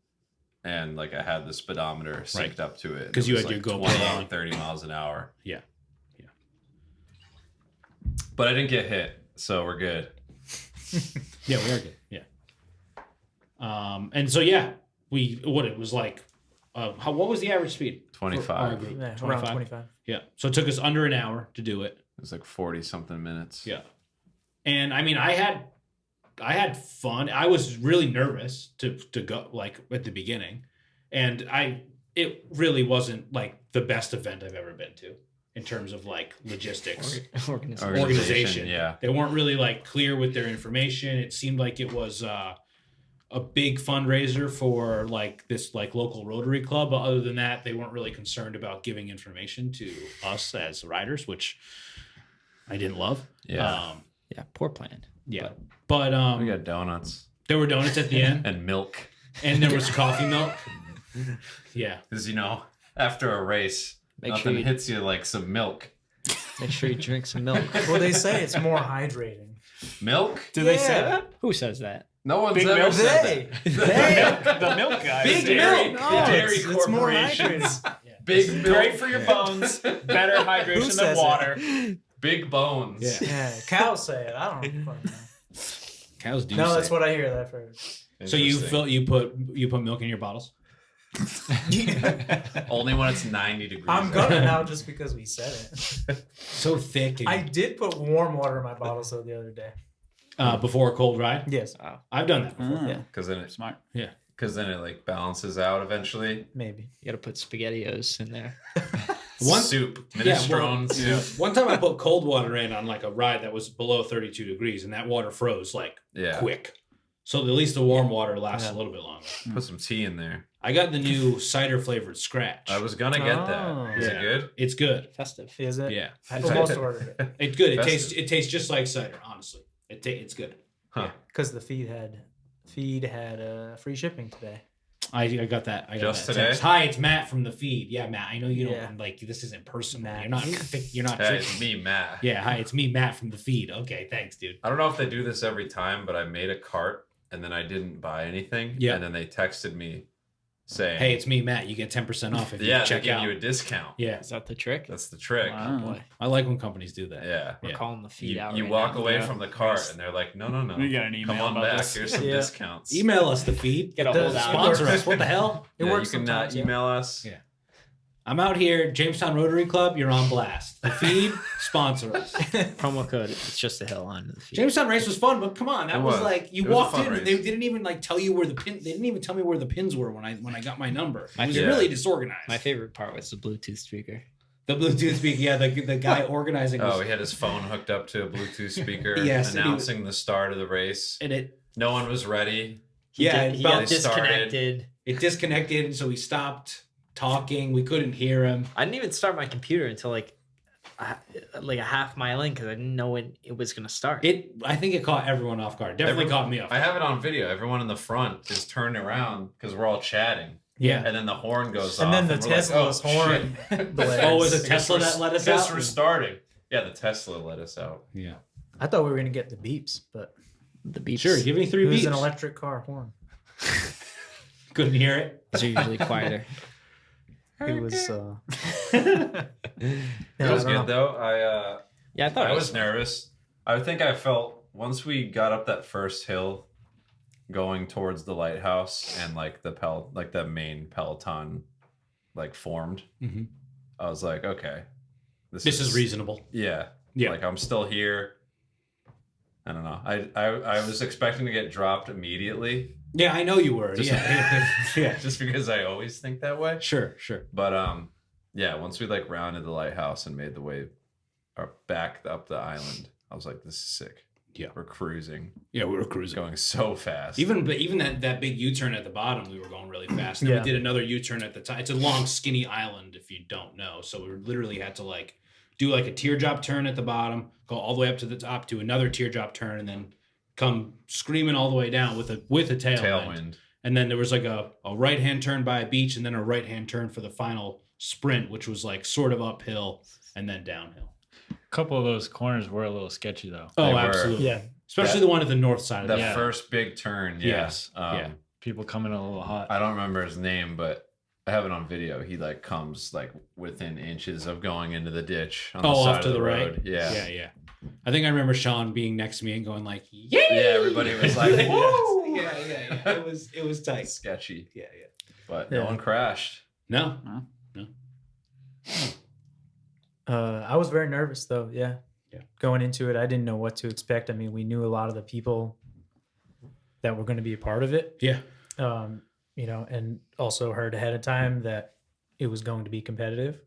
and like I had the speedometer synced up to it. 'Cause It you was had your like GoPro 20, on. 30 miles an hour. Yeah. But I didn't get hit, so we're good. Yeah, we are good. Yeah. And so yeah, it was like what was the average speed? For our 25. group? Yeah, 25? around 25. Yeah. So it took us under an hour to do it. It was like 40 something minutes. Yeah. And I mean, I had fun. I was really nervous to go like at the beginning. And it really wasn't like the best event I've ever been to in terms of like logistics. Organization. Yeah. They weren't really like clear with their information. It seemed like it was a big fundraiser for like this like local Rotary club. But other than that, they weren't really concerned about giving information to us as riders, which I didn't love. Yeah. Yeah, poor plan. Yeah. But We got donuts there were donuts at the end and milk. and there was coffee milk. Yeah. Because, after a race, Make nothing sure you- hits you like some milk. Make sure you drink some milk. Well, they say it's more hydrating. Milk? Do they say Yeah. that? Who says that? No one's Big ever milk? said They. that. The milk guy. Big Dairy- milk. No, Dairy it's more corporations. hydrating. Big milk. Great for your bones. Better Who hydration says than it? water. Big bones. Yeah. Yeah, cows say it. I don't fucking know. Cows do. No, say. that's what I hear that first. So you Interesting. put milk in your bottles? Only when it's 90 degrees. I'm out. gonna now just because we said it. So thick. And, I did put warm water in my bottles though the other day. before a cold ride. Yes, I've done that before. Yeah. Because then it Smart. like balances out eventually. maybe. You got to put SpaghettiOs in there. One- soup, Yeah, minestrone Yeah. soup. One time I put cold water in on like a ride that was below 32 degrees, and that water froze like Yeah. quick. So at least the warm water lasts Yeah. a little bit longer. Put some tea in there. I got the new cider flavored scratch. I was gonna get Oh. that. Is Yeah. it good? It's good. Festive. Is it? Yeah, I almost ordered it it's good. It Festive. tastes just like cider. Honestly, it's good. Huh. because the feed had free shipping today. I got that. I got Just that today? text. Hi, it's Matt from the feed. Yeah, Matt. I know you Yeah. don't like this. Isn't personal. Matt. You're not Hey, tricking it's me. me, Matt. Yeah, hi, it's me, Matt from the feed. Okay, thanks, dude. I don't know if they do this every time, but I made a cart and then I didn't buy anything. Yeah. And then they texted me saying, Hey, it's me, Matt. You get 10% off if you yeah, they check give out. you a discount. Yeah, Is that the trick? That's the trick. Wow. Boy, I like when companies do that. Yeah. we're Yeah. calling the feed out. You right walk now. away Yeah. from the cart and they're like, no. We got an email Come on about back. this. Here's some Yeah. discounts. Email us the feed. Get a The hold out. Sponsor us. What the hell? It Yeah, works you can sometimes. Yeah. email us. Yeah. I'm out here, Jamestown Rotary Club. You're on blast. The feed, sponsor us. Promo code. It's just a hill on the feed. Jamestown race was fun, but come on, that It was was. like you It was a walked fun in and race. they didn't even like tell you where the pin. They didn't even tell me where the pins were when I got my number. It was Yeah. really disorganized. My favorite part was the Bluetooth speaker. The Bluetooth speaker, yeah, the guy organizing. Oh, Was, he had his phone hooked up to a Bluetooth speaker, Yes, and he announcing the start of the race. and it No one was ready. He they got started. disconnected. it disconnected, and so we stopped talking. We couldn't hear him. I didn't even start my computer until like a half mile in because I didn't know when it was gonna start. I think it caught everyone off guard. Definitely caught me off. I have it on video. Everyone in the front is turned around because we're all chatting. Yeah. And then the horn goes And off. then the we're like, Tesla's oh, horn shit. blares. Oh, was it I guess Tesla we're- that let us guess out? we're starting. Yeah, the Tesla let us out. Yeah. I thought we were gonna get the beeps, but The beeps. Sure. Give me it 3 was beats. an electric car horn. Couldn't hear it. These are usually quieter. It was. It was good though. Yeah, I thought I it was nervous. I think I felt once we got up that first hill, going towards the lighthouse and like the main peloton, like formed. Mhm. I was like, okay, This is reasonable. Yeah, Yeah. Like I'm still here. I don't know. I was expecting to get dropped immediately, Yeah, I know you were. Just- Yeah. Yeah. just because I always think that way. Sure. But yeah. Once we like rounded the lighthouse and made the way back up the island, I was like, this is sick. Yeah. We're cruising. Yeah, we were cruising. Going so fast. Even that big U-turn at the bottom, we were going really fast. And then Yeah. we did another U-turn at the top. It's a long, skinny island, if you don't know. So we literally had to like do like a teardrop turn at the bottom, go all the way up to the top, to another teardrop turn, and then come screaming all the way down with a tailwind. tailwind. And then there was like a right-hand turn by a beach, and then a right-hand turn for the final sprint, which was like sort of uphill and then downhill. A couple of those corners were a little sketchy though. Oh, They were. absolutely. Yeah. Especially the one at the north side of That the Yeah. first big turn. Yes. Yeah. Yeah. People coming a little hot. I don't remember his name, but I have it on video. He like comes like within inches of going into the ditch on the Oh, side off to of the right. road. Yeah. Yeah. I think I remember Sean being next to me and going like, "Yeah, Yeah, everybody was like, "Woo!" yeah." It was tight. Sketchy. Yeah. But Yeah. no one crashed. No. I was very nervous though. Yeah. Yeah. Going into it, I didn't know what to expect. I mean, we knew a lot of the people that were going to be a part of it. Yeah. You know, and also heard ahead of time that it was going to be competitive.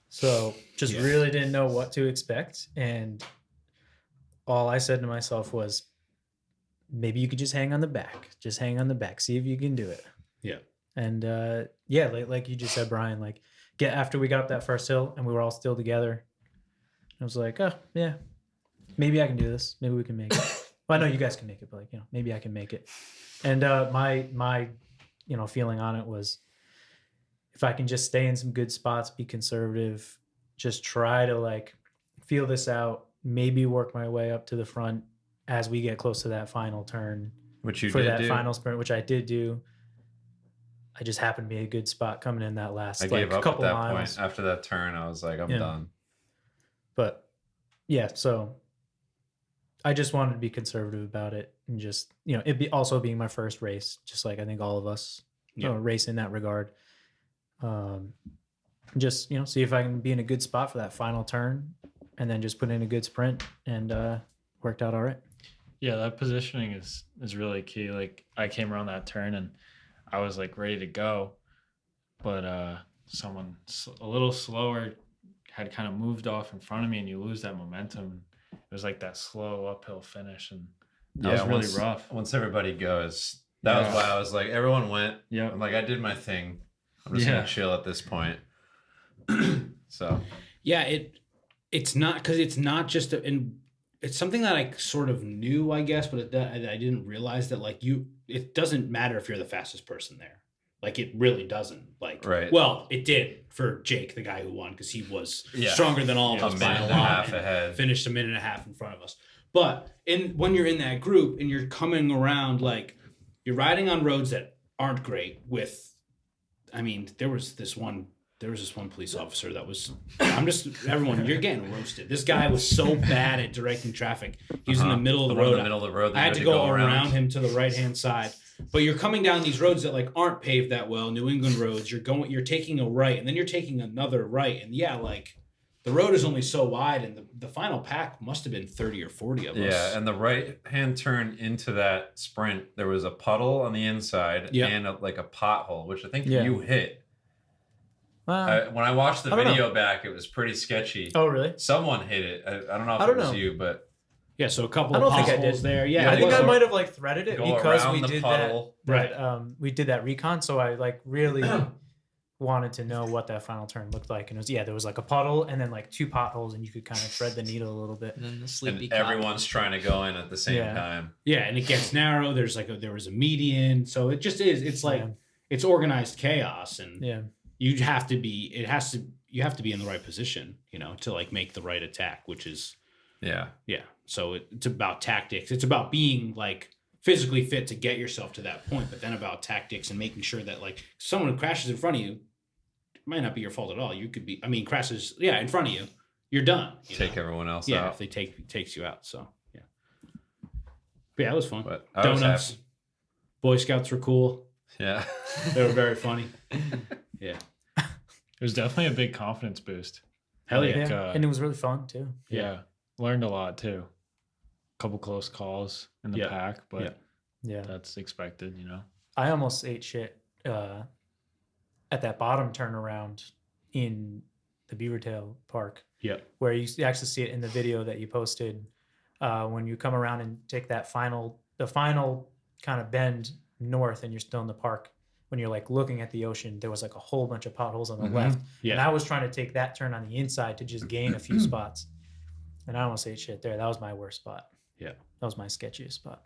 So just Yeah. really didn't know what to expect. And all I said to myself was, maybe you could just hang on the back. Just hang on the back. See if you can do it. Yeah. And yeah, like you just said, Brian, like after we got up that first hill and we were all still together, I was like, oh yeah, maybe I can do this. Maybe we can make it. Well, I know you guys can make it, but like, you know, maybe I can make it. And my you know, feeling on it was, if I can just stay in some good spots, be conservative, just try to like feel this out, maybe work my way up to the front as we get close to that final turn Which you for did that do. final sprint, which I did do. I just happened to be a good spot coming in that last I like gave up at couple that miles. point. After that turn, I was like, I'm Yeah. done. But yeah, so I just wanted to be conservative about it and just, you know, it be also being my first race, just like I think all of us race in that regard. Just, you know, see if I can be in a good spot for that final turn and then just put in a good sprint, and worked out all right. Yeah, that positioning is really key. Like I came around that turn and I was like ready to go, but someone a little slower had kind of moved off in front of me, and you lose that momentum. It was like that slow uphill finish, and that was really rough. Once everybody goes, that was why I was like, everyone went. Yeah, I'm like, I did my thing. I'm just gonna chill at this point. So Yeah, it's not, because it's not just and it's something that I sort of knew, I guess, but I didn't realize that like it doesn't matter if you're the fastest person there. Like it really doesn't. Like, Right. Well, it did for Jake, the guy who won, because he was Yeah. stronger than all of a us by minute a and a lot. half and ahead. Finished a minute and a half in front of us. But when you're in that group and you're coming around, like you're riding on roads that aren't great with, I mean, there was this one police officer that was, everyone, you're getting roasted. This guy was so bad at directing traffic. He was in the middle of the one in road. the middle of the road. that I you had to go around. around him to the right-hand side. But you're coming down these roads that like aren't paved that well, New England roads. You're taking a right, and then you're taking another right. And yeah, like the road is only so wide, and the final pack must have been 30 or 40 of us. Yeah, and the right-hand turn into that sprint, there was a puddle on the inside and a pothole, which I think you hit. When I watched the video back, it was pretty sketchy. Oh, really? Someone hit it. I don't know if it was you, but yeah. So a couple I of don't think I potholes did. there. Yeah, I think I might have like threaded it go because around we the did puddle. we did that recon. So I like really wanted to know what that final turn looked like, and it was there was like a puddle and then like 2 potholes, and you could kind of thread the needle a little bit. And then the And sleepy everyone's trying to go in at the same Yeah. time. Yeah, and it gets narrow. There's there was a median, so it just is. It's like it's organized chaos, and you have to be. You have to be in the right position, to like make the right attack, which is yeah. So it's about tactics. It's about being like physically fit to get yourself to that point, but then about tactics and making sure that like someone who crashes in front of you, it might not be your fault at all. You could be. I mean, crashes in front of you, you're done. Take everyone else out. Yeah, if they takes you out. So yeah. But yeah, it was fun. But I was Donuts. happy. Boy Scouts were cool. Yeah. They were very funny. Yeah. It was definitely a big confidence boost. Hell yeah. Like, And it was really fun too. Yeah. Learned a lot too. Couple close calls in the pack, but that's expected, I almost ate shit at that bottom turnaround in the Beavertail Park. Yep. Where you actually see it in the video that you posted when you come around and take the final kind of bend north, and you're still in the park. When you're like looking at the ocean, there was like a whole bunch of potholes on the left. Yeah. And I was trying to take that turn on the inside to just gain a few spots. And I almost ate shit there. That was my worst spot. Yeah. That was my sketchiest spot.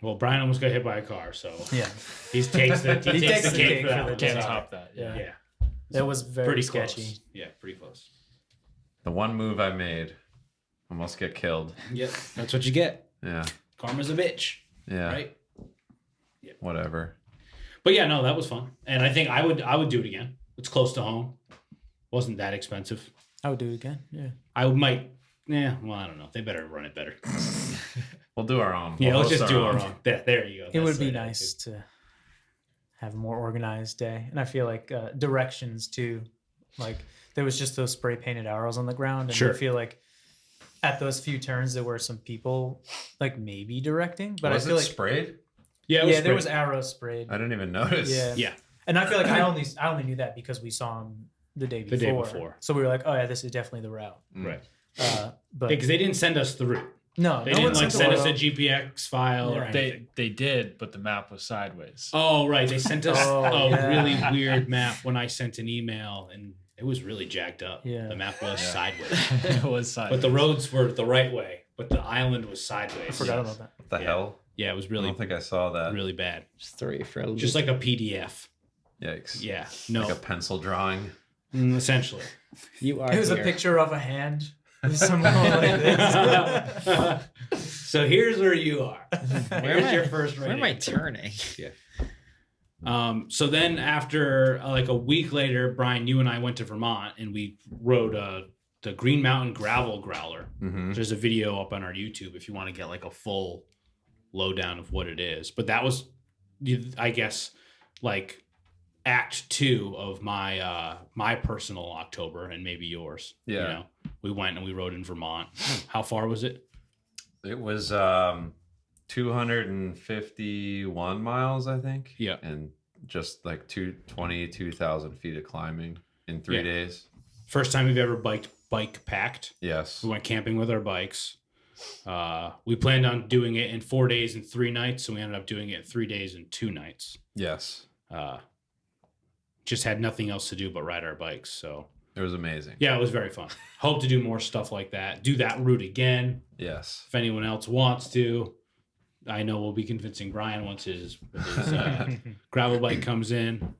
Well, Brian almost got hit by a car, so Yeah. he takes the cake for that. for the one. day. Can't top that. Yeah. That was very Pretty sketchy. close. Yeah, pretty close. The one move I made, almost get killed. Yep. That's what you get. Yeah. Karma's a bitch. Yeah. Right? Whatever. But yeah, no, that was fun. And I think I would do it again. It's close to home. Wasn't that expensive. I would do it again. Yeah. I might well, I don't know. They better run it better. We'll do our own. Yeah, We'll let's host just do our our own. There you go. It would That's be right. nice to have a more organized day. And I feel like directions too. Like there was just those spray painted arrows on the ground. And Sure. I feel like at those few turns there were some people like maybe directing. But Was I feel it like sprayed? Yeah, there was arrows sprayed. I didn't even notice. Yeah. Yeah. And I feel like I only knew that because we saw him the day before. The day before. So we were like, oh yeah, this is definitely the route. Right. But Because they didn't send us the route. no, They no one didn't like the send us a logo. GPX file or Yeah. anything. They did, but the map was sideways. Oh, right. They sent us Oh, a yeah. really weird map when I sent an email, and it was really jacked up. Yeah. The map was sideways. It was sideways. But the roads were the right way, but the island was sideways. I forgot about that. What the Yeah. hell? Yeah, it was I really, don't think I saw that. really bad. Just throw you for a Just like a PDF. Yikes. Yeah. No. Like a pencil drawing. Essentially. you are. It was a here. picture of a hand. Someone like this. So here's where you are. Where Here's am I- your first Where am I rating. turning? So then after like a week later, Brian, you and I went to Vermont and we rode the Green Mountain Gravel Growler. Mm-hmm. There's a video up on our YouTube if you want to get like a full lowdown of what it is. But that was, I guess, like act 2 of my personal October and maybe yours. Yeah. We went and we rode in Vermont. How far was it? It was 251 miles, I think. Yeah. And just like 22,000 feet of climbing in 3 Yeah. days. First time we've ever bike packed. Yes. We went camping with our bikes. We planned on doing it in 4 days and 3 nights, so we ended up doing it in 3 days and 2 nights. Yes. Just had nothing else to do but ride our bikes. So It was amazing. yeah, it was very fun. Hope to do more stuff like that. Do that route again. Yes. If anyone else wants to, I know we'll be convincing Brian once his gravel bike comes in.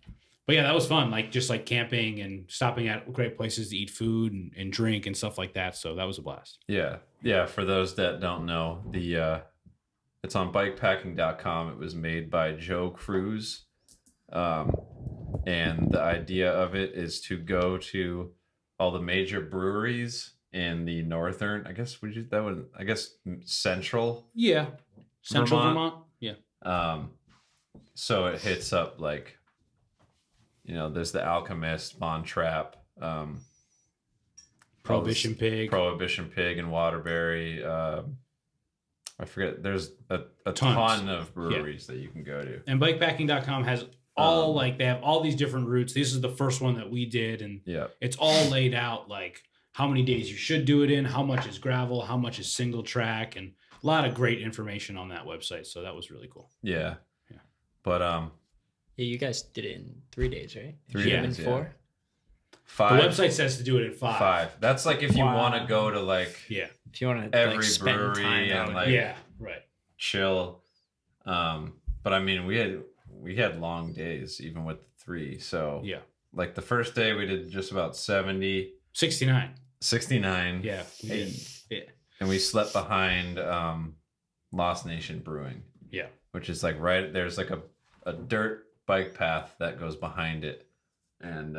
But yeah, that was fun. Like just like camping and stopping at great places to eat food and drink and stuff like that. So that was a blast. Yeah. Yeah. For those that don't know, it's on bikepacking.com. It was made by Joe Cruz. And the idea of it is to go to all the major breweries in the northern, central. Yeah. Central Vermont. Vermont. Yeah. So it hits up like, You know, there's the Alchemist, Von Trapp, Prohibition Pig. Prohibition Pig, and Waterbury. I forget. There's a Tons. ton of breweries that you can go to. And bikepacking.com has all they have all these different routes. This is the first one that we did, and it's all laid out like how many days you should do it in, how much is gravel, how much is single track, and a lot of great information on that website. So that was really cool. Yeah. Yeah. But Yeah, you guys did it in 3 days, right? 3 Should have days, been yeah. 4. 5. The website says to do it in 5. 5. That's like if you want to go to like If you want to every like spend brewery time and out. like Yeah, right. chill. But I mean, we had long days even with the 3. So Yeah. like the first day we did just about 70, 69. 69. Yeah. We did. Yeah. And we slept behind Lost Nation Brewing. Yeah. Which is like there's like a dirt bike path that goes behind it. And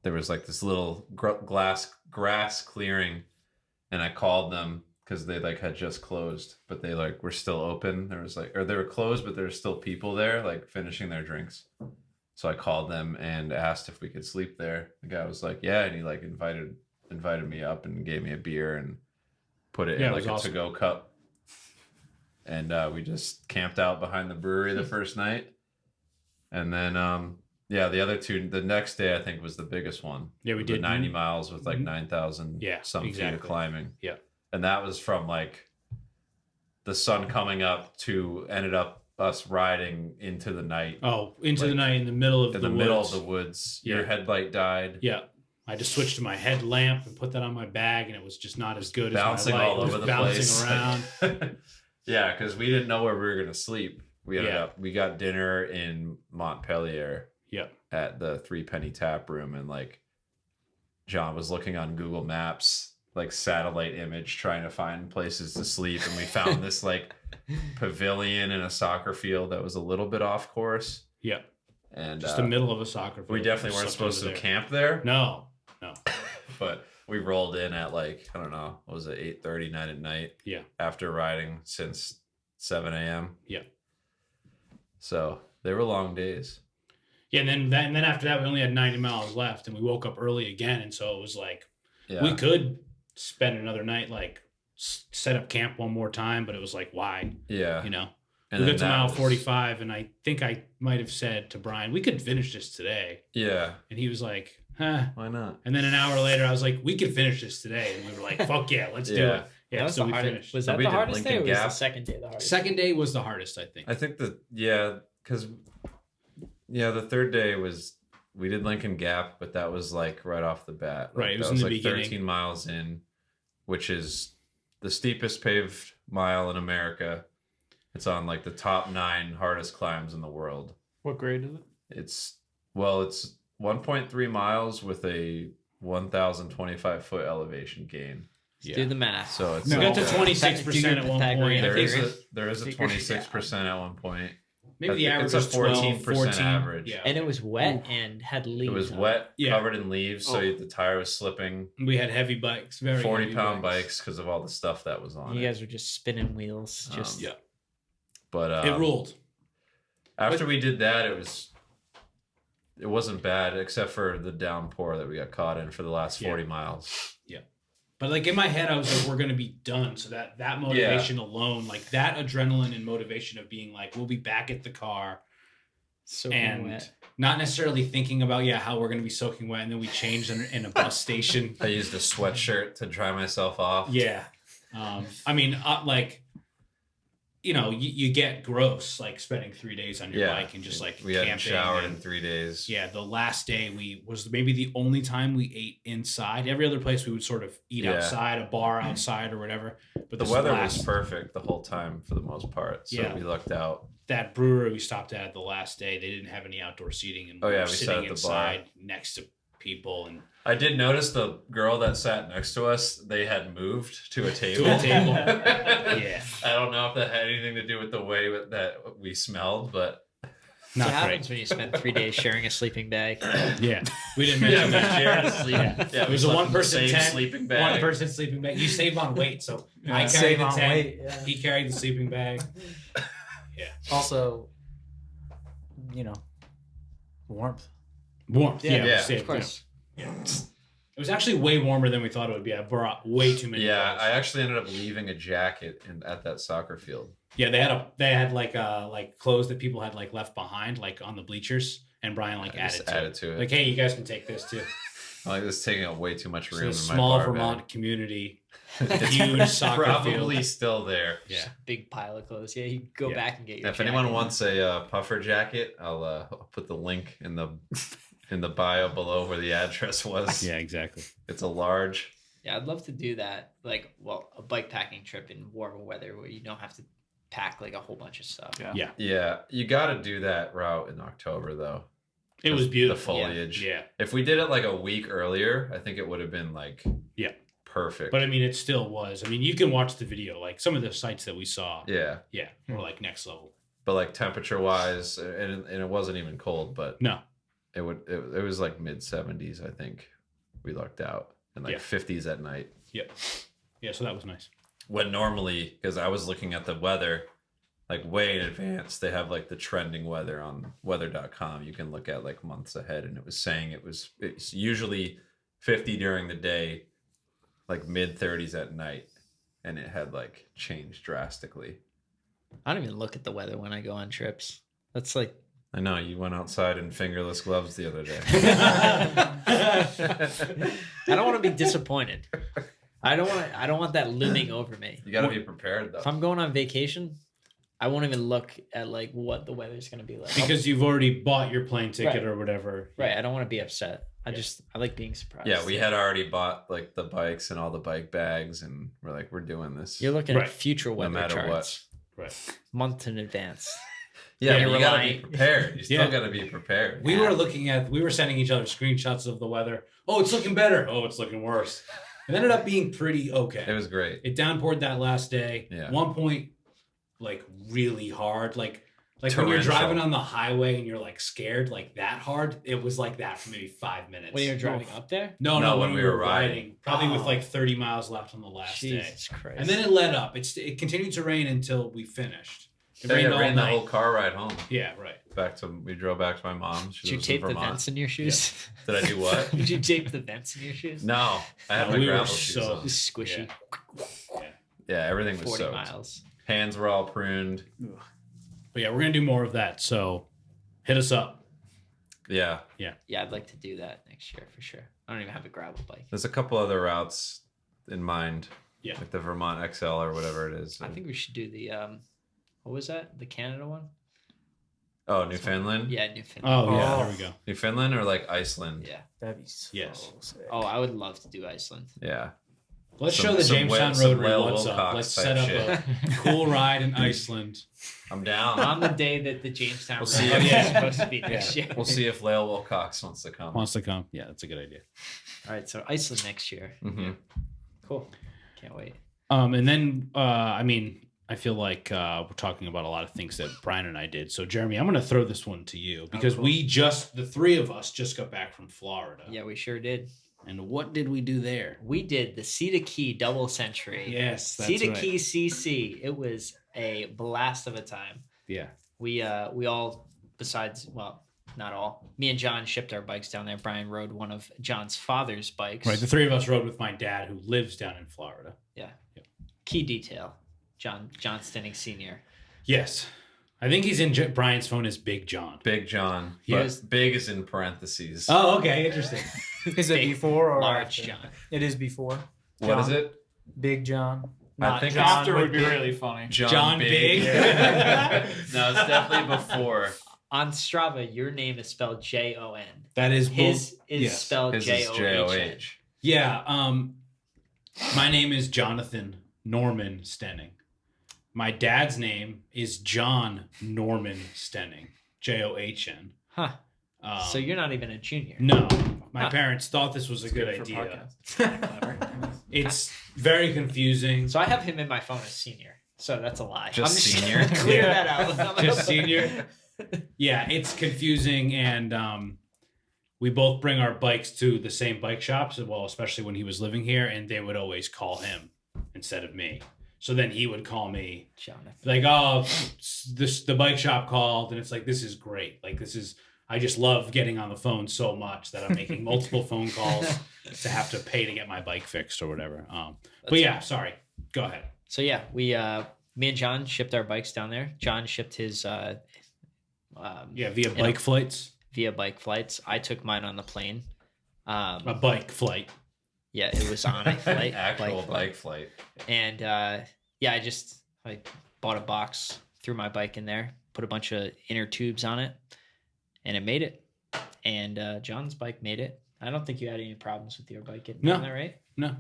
there was like this little grass clearing, and I called them because they like had just closed, but they like were still open. There was like, or they were closed, but there were still people there like finishing their drinks. So I called them and asked if we could sleep there. The guy was like, yeah, and he like invited me up and gave me a beer and put it in like a to-go cup. And we just camped out behind the brewery the first night. And then the other 2, the next day I think was the biggest one. Yeah, we did 90 miles with like 9,000 feet of climbing. Yeah. And that was from like the sun coming up to ended up us riding into the night. Oh, into the night in the middle of middle of the woods. Yeah. Your headlight died. Yeah. I just switched to my headlamp and put that on my bag, and it was just not as good bouncing as my light. all over the bouncing place. around. Yeah, because we didn't know where we were gonna sleep. We got dinner in Montpelier. Yeah. At the 3 Penny Tap Room, and like John was looking on Google Maps, like satellite image, trying to find places to sleep, and we found this like pavilion in a soccer field that was a little bit off course. Yeah. And just the middle of a soccer field. We definitely weren't supposed to camp there. No. But we rolled in at like, I don't know, what was it, 8:30, 9 at night? Yeah. After riding since 7 a.m. Yeah. So they were long days. Yeah, and then after that, we only had 90 miles left, and we woke up early again, and so it was like we could spend another night, like set up camp one more time, but it was like, why? Yeah, you know. And we got to mile 45, and I think I might have said to Brian, we could finish this today. Yeah, and he was like, huh, why not? And then an hour later, I was like, we could finish this today, and we were like, fuck yeah, let's do it. Yeah, so we finished. Was that the hardest day, or was the second day the hardest? Second day was the hardest, I think. I think because the third day we did Lincoln Gap, but that was like right off the bat. Like, right, it was in in the the beginning. 13 miles in, which is the steepest paved mile in America. It's on like the top 9 hardest climbs in the world. What grade is it? It's 1.3 miles with a 1,025 foot elevation gain. Do the math. So it's we got to 26% at one point. There is a 26% at one point. Maybe the average was was 14% 14% average. Yeah. And it was wet and had leaves. It was on wet, Yeah. covered in leaves, so the tire was slipping. We had heavy bikes, very 40-pound bikes because of all the stuff that was on You it. guys were just spinning wheels. Just But it ruled. After we did that, it wasn't bad except for the downpour that we got caught in for the last 40 miles. Yeah. But like in my head, I was like, we're gonna be done. So that motivation alone, like that adrenaline and motivation of being like, we'll be back at the car. Soaking wet. Not necessarily thinking about how we're gonna be soaking wet, and then we changed in a bus station. I used a sweatshirt to dry myself off. Yeah. I mean, you get gross like spending 3 days on your bike and just like we hadn't showered in 3 days. Yeah, the last day was maybe the only time we ate inside. Every other place we would sort of eat outside, a bar outside or whatever. But the weather was perfect the whole time for the most part. So we lucked out. That brewery we stopped at the last day, they didn't have any outdoor seating, and we were sitting inside next to people. And I did notice the girl that sat next to us, they had moved to a table. Yeah. I don't know if that had anything to do with the way that we smelled, but Not what happens when you spend 3 days sharing a sleeping bag. Yeah, we didn't mention that. Sharing a sleeping. Yeah, it was a one-person tent, sleeping bag. One-person sleeping bag. You save on weight, so I carried save the on tent. weight, yeah. He carried the sleeping bag. Also, warmth. Warm. Yeah, Yeah, safe, of course. It was actually way warmer than we thought it would be. I brought way too many. Yeah, clothes. I actually ended up leaving a jacket at that soccer field. Yeah, they had like clothes that people had like left behind, like on the bleachers, and Brian like I just added to added it. to it. Like, hey, you guys can take this too. Like this is taking up way too much So room a in my small bar Vermont bag. community, It's huge soccer probably field. still there. Yeah. Just a big pile of clothes. Yeah, you go Yeah. back and get your If anyone jacket. wants a puffer jacket, I'll put the link in the bio below where the address was. Yeah, exactly. It's a large. Yeah, I'd love to do that. Like, well, a bike packing trip in warmer weather where you don't have to pack like a whole bunch of stuff. Yeah. Yeah, you got to do that route in October though. It was beautiful. The foliage. Yeah. If we did it like a week earlier, I think it would have been like perfect. But I mean, it still was. I mean, you can watch the video. Like some of the sites that we saw, yeah, were like next level. but like temperature wise, and it wasn't even cold, but No. it was like mid 70s. I think we lucked out, and like Yeah. 50s at night. Yeah, so that was nice. When normally, because I was looking at the weather like way in advance, they have like the trending weather on weather.com. You can look at like months ahead, and it was saying it's usually 50 during the day, like mid 30s at night, and it had like changed drastically. I don't even look at the weather when I go on trips. That's like, I know you went outside in fingerless gloves the other day. I don't want to be disappointed. I don't want that looming over me. You got to be prepared though. If I'm going on vacation, I won't even look at like what the weather's going to be like. Because you've already bought your plane ticket Right. or whatever. Right, I don't want to be upset. I like being surprised. Yeah, we had already bought like the bikes and all the bike bags, and we're like, we're doing this. You're looking Right. at future weather matter what. charts Right. months in advance. Yeah, You're but you got to be relying- prepared. You still Yeah. got to be prepared. We were sending each other screenshots of the weather. Oh, it's looking better. Oh, it's looking worse. It ended up being pretty okay. It was great. It downpoured that last day. Yeah. One point, like really hard. Like when you're Torrential. driving on the highway and you're like scared, like that hard. It was like that for maybe 5 minutes. When you're driving up there? No, when we were riding. Probably with Oh. like 30 miles left on the last day. Jesus Christ. And then it let up. It continued to rain until we finished. It Yeah, rained it all rained the night. whole car ride home. Yeah, right. We drove back to my mom's. She Did you lives in tape the Vermont. vents in your shoes? Did I do what? Did you tape the vents in your shoes? No, I had No, my we were gravel shoes so- on. It was squishy. Yeah, everything was 40 soaked. miles. Hands were all pruned. But yeah, we're gonna do more of that. So hit us up. Yeah, Yeah, I'd like to do that next year for sure. I don't even have a gravel bike. there's a couple other routes in mind. Yeah. like the Vermont XL or whatever it is. I think we should do the what was that? The Canada one? Oh, Newfoundland. Yeah, Newfoundland. Oh yeah, Oh. there we go. Newfoundland or like Iceland. Yeah. That'd be so Yes. sick. Oh, I would love to do Iceland. Yeah. Let's Some- show the some Jamestown some Rotary Whale what's up. Wilcox Let's type set up shit. a cool ride in Iceland. I'm down. On the day that the Jamestown We'll Road see is if- supposed to be next year. We'll see if Lael Wilcox wants to come. Wants to come? Yeah, that's a good idea. All right, so Iceland next year. Mhm. Cool. Can't wait. And then I mean, I feel like we're talking about a lot of things that Brian and I did. So Jeremy, I'm going to throw this one to you because cool. the three of us just got back from Florida. Yeah, we sure did. And what did we do there? We did the Cedar Key double century. Yes, that's Cedar right. Key CC. It was a blast of a time. Yeah. We all, besides, well, not all. Me and John shipped our bikes down there. Brian rode one of John's father's bikes. Right. The three of us rode with my dad who lives down in Florida. Yeah. Key detail. John Stenning Sr. Yes. I think he's in Brian's phone as Big John. Big John. He But is- big is in parentheses. Oh, okay. Interesting. Is it Big, before or large after? John. It is before. What is John. it? Big John. I Not think John After with would be big- really funny. John Big. no, it's definitely before. On Strava, your name is spelled Jon. That is His is yes. spelled His is John. J-O-H. Yeah. My name is Jonathan Norman Stenning. My dad's name is John Norman Stenning. John. Huh. So you're not even a junior. No. My Huh. parents thought this was a good for idea. podcasts. It's very confusing. So I have him in my phone as senior. So that's a lie. Just I'm senior? Clear Yeah. that out. Just senior. Yeah, it's confusing, and we both bring our bikes to the same bike shops. Well, especially when he was living here, and they would always call him instead of me. So then he would call me Jonathan. like, "Oh, the bike shop called," and it's like, "This is great. Like, this is I just love getting on the phone so much that I'm making multiple phone calls to have to pay to get my bike fixed or whatever. But yeah, sorry. Go ahead. So yeah, we me and John shipped our bikes down there. John shipped his Via bike flights. via bike flights. I took mine on the plane. A bike flight. Yeah, it was on a flight. Actual bike flight. And I bought a box, threw my bike in there, put a bunch of inner tubes on it, and it made it. And John's bike made it. I don't think you had any problems with your bike getting down there, right? No.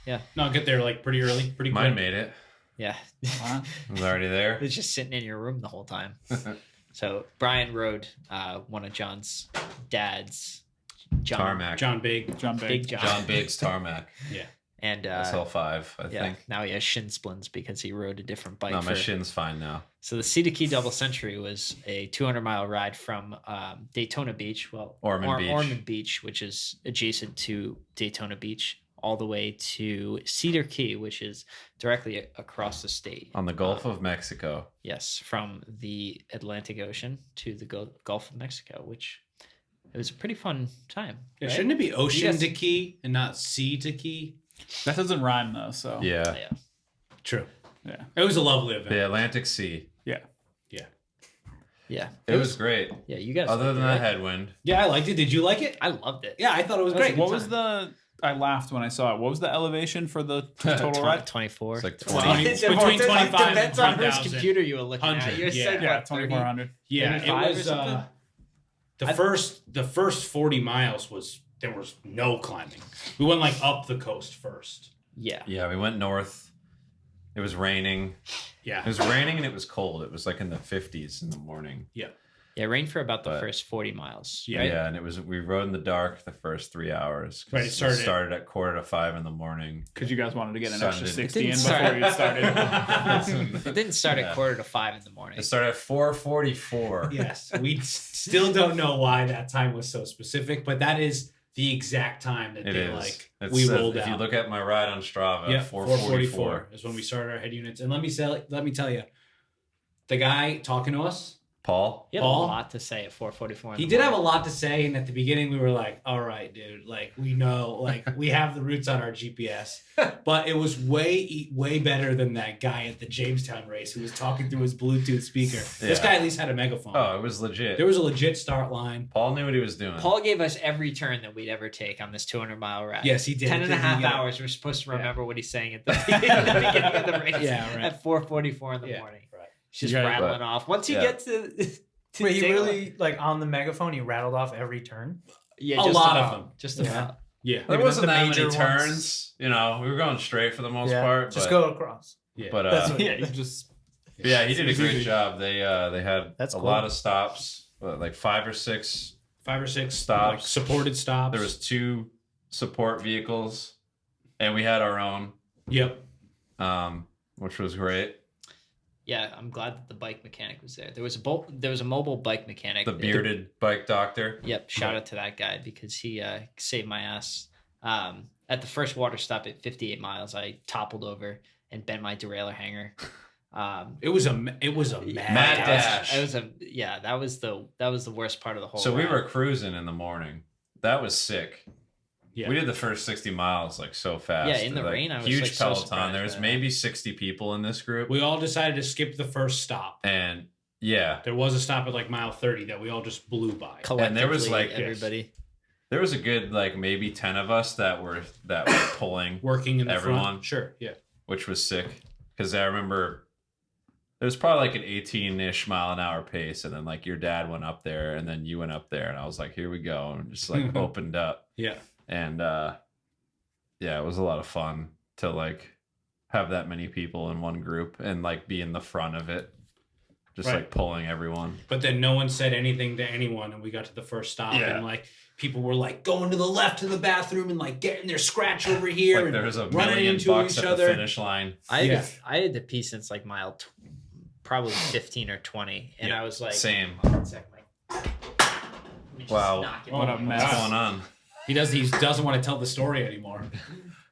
Yeah. No, I'll get there like pretty early, pretty quick. Mine made it. Yeah. I was already there. It was just sitting in your room the whole time. So Brian rode one of John's dad's Tarmac. John Big. Big John. John Big's Tarmac. Yeah. And SL5, I think. now he has shin splints because he rode a different bike. No, my shin's fine now. So the Cedar Key Double Century was a 200-mile ride from Daytona Beach, Ormond Beach, which is adjacent to Daytona Beach, all the way to Cedar Key, which is directly across the state. On the Gulf of Mexico. Yes, from the Atlantic Ocean to the Gulf of Mexico, which it was a pretty fun time. Yeah, right? shouldn't it be ocean to key and not sea to key? That doesn't rhyme though, so Yeah. Yeah. True. Yeah. It was a lovely event. The Atlantic Sea. Yeah. Yeah. It was great. Yeah, you guys. Other liked than it, the right? headwind. Yeah, I liked it. Did you like it? I loved it. Yeah, I thought it was That was great. a What good was time. I laughed when I saw it. What was the elevation for the total ride? 24. It's like 20. 20. Between 25 and Depends on whose 1,000. computer you were looking at. 100, You yeah. said Yeah, what, 2,400. Yeah, 35 it or was something? the first 40 miles there was no climbing. We went like up the coast first. Yeah. Yeah, we went north. It was raining. Yeah. It was raining and it was cold. It was like in the 50s in the morning. Yeah, it rained for about the But- first 40 miles. Yeah. Right? Yeah, and we rode in the dark the first 3 hours. 'Cause Right, it started at 4:45 in the morning. Because you guys wanted to get an extra Sunday. 60 in It before didn't you started. It didn't start Yeah. at 4:45 in the morning. It started at 4:44. Yes. We still don't know why that time was so specific, but that is the exact time that It they is. we rolled if out. you look at my ride on Strava, Yeah, 4:44. is when we started our head units. And let me tell you, the guy talking to us, Paul? He had Paul? a lot to say at 4:44. he did have a lot to say. And at the beginning, we were like, all right, dude, like we know, like we have the routes on our GPS. But it was way better than that guy at the Jamestown race who was talking through his Bluetooth speaker. This Yeah. guy at least had a megaphone. Oh, it was legit. There was a legit start line. Paul knew what he was doing. Paul gave us every turn that we'd ever take on this 200-mile ride. Yes, he did. 10 and a half He got- hours. We're supposed to Yeah. remember what he's saying at the beginning of the race. Yeah, right. At 4:44 in the Yeah, morning. right. Just Yeah, rattling but- off. Once you yeah. get to Wait, he Daylight- really like on the megaphone? He rattled off every turn. Yeah, A just lot about. of them. Just Yeah. about. Yeah. there Maybe wasn't not that the many major turns. ones. You know, we were going straight for the most Yeah, part. just but, go across. Yeah. But That's what- Yeah, you just. yeah, he did a It's great easy. job. They had That's a cool. lot of stops, like 5 or 6. 5 or 6 Stops. like, supported stops. There was 2 support vehicles, and we had our own, Yep. which was great. Yeah, I'm glad that the bike mechanic was there. There was a mobile bike mechanic. The bearded bike doctor. Yep, shout out to that guy because he saved my ass. At the first water stop at 58 miles, I toppled over and bent my derailleur hanger. It was a mad Mad dash. dash. That was the worst part of the whole. So we ride. were cruising in the morning. That was sick. Yeah. We did the first 60 miles like so fast. Yeah, in the Like, rain, I was, huge like, so peloton. surprised There was by that. maybe 60 people in this group, We all decided to skip the first stop. and yeah, There was a stop at like mile 30 that we all just blew by. And there was, Collectively, like, everybody. there was a good like maybe 10 of us that were pulling, Working in the Everyone. front. Sure. Yeah. which was sick because I remember it was probably like an 18-ish mile an hour pace, and then like your dad went up there, and then you went up there, and I was like, here we go, and just like opened up. Yeah. And yeah, it was a lot of fun to like have that many people in one group and like be in the front of it, just Right. like pulling everyone. But then no one said anything to anyone, and we got to the first stop, Yeah. and like people were like going to the left to the bathroom and like getting their scratch over here Like and there was a running million into bucks each at other. the finish line. I had to pee since like mile probably 15 or 20, and Yeah, I was like, Same. One sec, Mike. Let me just Wow. knock it What a over. mess. What's going on? He doesn't want to tell the story anymore.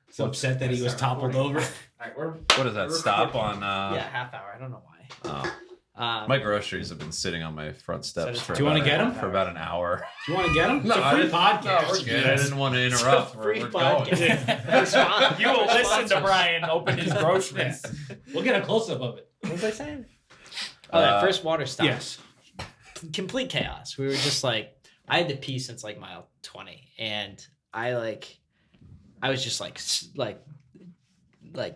He's upset that he was toppled over. All right, we're What is that? Stop on yeah, half hour. I don't know why. oh. My groceries have been sitting on my front steps for Do you wanna get 'em? for about an hour. Do you want to get them? It's No, a I free didn't- podcast. No, we're good. I didn't want to interrupt. We're going. You will listen to Brian open his groceries. We'll get a close up of it. What was I saying? Oh, that first water stop. Yes. Complete chaos. We were just like, I had to pee since like mile 20, and I was just like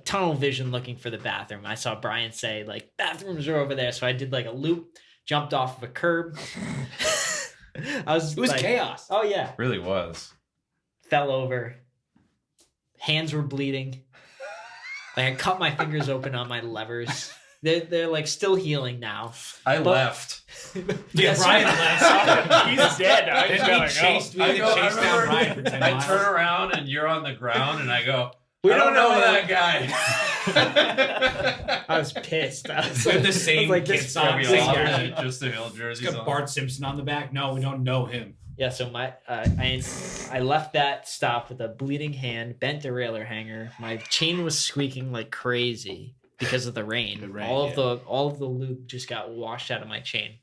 tunnel vision looking for the bathroom. I saw Brian say like bathrooms are over there, so I did like a loop, jumped off of a curb. It was like, chaos. oh yeah, Really was. fell over. Hands were bleeding. Like I cut my fingers open on my levers. They're like still healing now. I left. Yeah, Brian left. He's dead. I just Then we gotta chased, we I had to go- I chase down remember- Brian for 10 I miles. turn around and you're on the ground, and I go, We I don't don't know know him." that guy. I was pissed. I was We have the I same was like, kid this song. Maybe Same all guy. of it, just the hill It's jerseys got on. Bart Simpson on the back. No, we don't know him. Yeah, so my I left that stop with a bleeding hand, bent derailleur hanger. My chain was squeaking like crazy because of the rain. The rain, all of the lube just got washed out of my chain.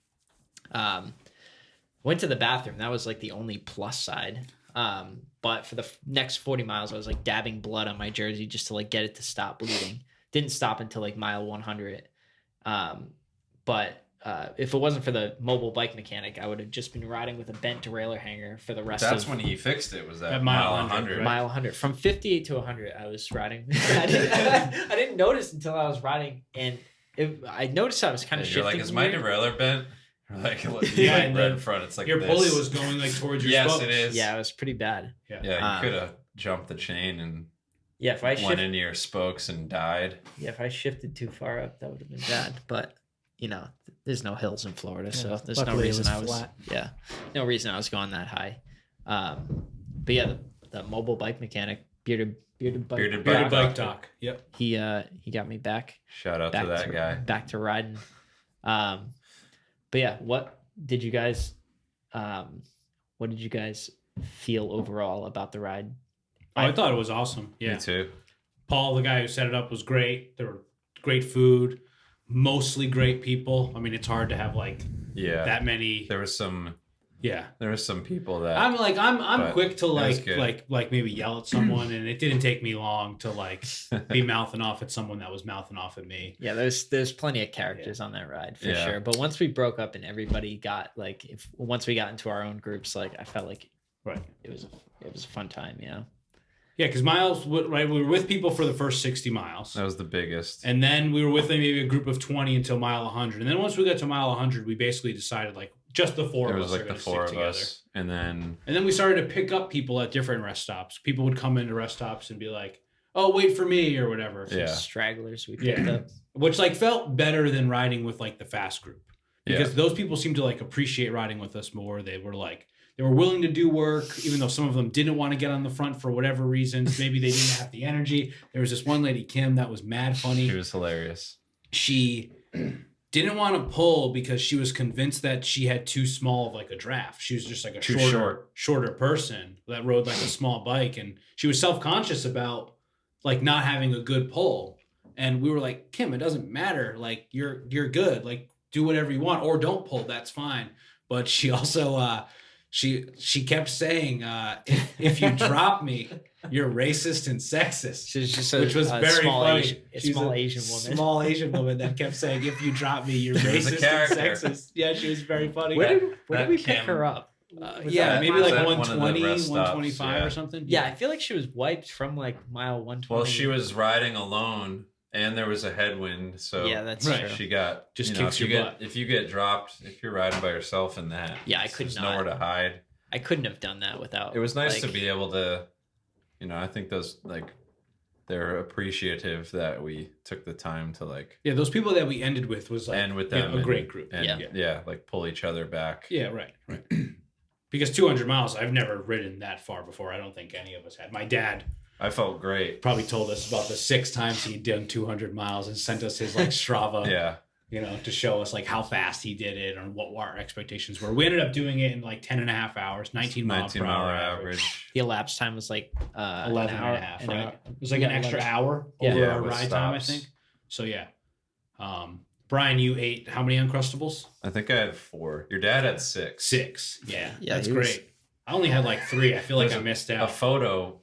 Went to the bathroom. That was like the only plus side. But for the next 40 miles, I was like dabbing blood on my jersey just to like get it to stop bleeding. Didn't stop until like mile 100. But if it wasn't for the mobile bike mechanic, I would have just been riding with a bent derailleur hanger for the rest That's of when he fixed it. Was that At mile mile 100? right? mile 100. From 58 to 100, I was riding. I didn't notice until I was riding, and I noticed I was kind of And you're shifting. like, is my weird. derailleur bent? You're like, Yeah, like and red then in front. It's like Your this. pulley was going like towards your Yes, spokes. it is. Yeah, it was pretty bad. Yeah, you Um, could have jumped the chain and Yeah, if I went into your spokes and died. if I shifted too far up, that would have been bad. But you know, there's no hills in Florida, so there's no luckily it reason was I was flat. no reason I was going that high. But yeah, the mobile bike mechanic, bearded bike, Bearded Bearded Bike bike talk. Yep. he got me back Shout out to that guy. back to riding. But yeah, what did you guys feel overall about the ride? Oh, I thought it was awesome. Yeah. Me too. Paul, the guy who set it up, was great. There were great food, mostly great people. I mean, it's hard to have like Yeah. that many. There was some people that I'm but quick to that was like good. maybe yell at someone, and it didn't take me long to like be mouthing off at someone that was mouthing off at me. Yeah, there's plenty of characters on that ride for Yeah. sure. But once we broke up and everybody got like, once we got into our own groups, like I felt like Right. it was a fun time. Yeah. Yeah, because miles, right? We were with people for the first 60 miles. that was the biggest. And then we were with maybe a group of 20 until mile 100. And then once we got to mile 100, we basically decided like just the four It of was us are like the going to four stick of together. us, and then And then we started to pick up people at different rest stops. People would come into rest stops and be like, "Oh, wait for me," or whatever. Yeah. Stragglers we picked Yeah. up. Which like felt better than riding with like the fast group. Because those people seemed to like appreciate riding with us more. They were willing to do work, even though some of them didn't want to get on the front for whatever reasons. Maybe they didn't have the energy. There was this one lady, Kim, that was mad funny. she was hilarious. She didn't want to pull because she was convinced that she had too small of like a draft. She was just like a Too shorter person that rode like a small bike, and she was self-conscious about like not having a good pull. And we were like, Kim, it doesn't matter. Like you're good. Like do whatever you want or don't pull. That's fine. But she also she kept saying, if you drop me, you're racist and sexist. She's just Which was very small funny. She's small Asian woman. Small Asian woman that kept saying, "If you drop me, you're She was a racist and character. sexist." Yeah, she was very funny. Where did that we pick Kim- her up? Yeah, that- maybe was like that one of the 120, rest stops? 125 Yeah. or something. Yeah, I feel like she was wiped from like mile 120. Well, she was riding alone, and there was a headwind, so Yeah, that's Right. true. she got Just you know, kicks if you your get butt. if you get dropped, if you're riding by yourself in that, Yeah, I could there's not. nowhere to hide. I couldn't have done that without. It was nice like, to be able to, I think those they're appreciative that we took the time to Yeah, those people that we ended with was like end with yeah, them, a and- great group. and Yeah. yeah, like pull each other back. Yeah, right. Because 200 miles, I've never ridden that far before. I don't think any of us had. My dad I felt great. probably told us about the 6 times he'd done 200 miles and sent us his like Strava. Yeah, To show us like how fast he did it and what our expectations were. We ended up doing it in like 10 and a half hours, 19 mile per hour average. the elapsed time was like 11 an hour, and a half, an right? hour. It was like an extra hour Yeah. over Yeah, our with ride time, I stops. think. So yeah. Brian, you ate how many Uncrustables? I think I had 4. Your dad had 6. 6. Yeah, Yeah, that's he was- great. I only had like 3. I feel like There's I missed A out. photo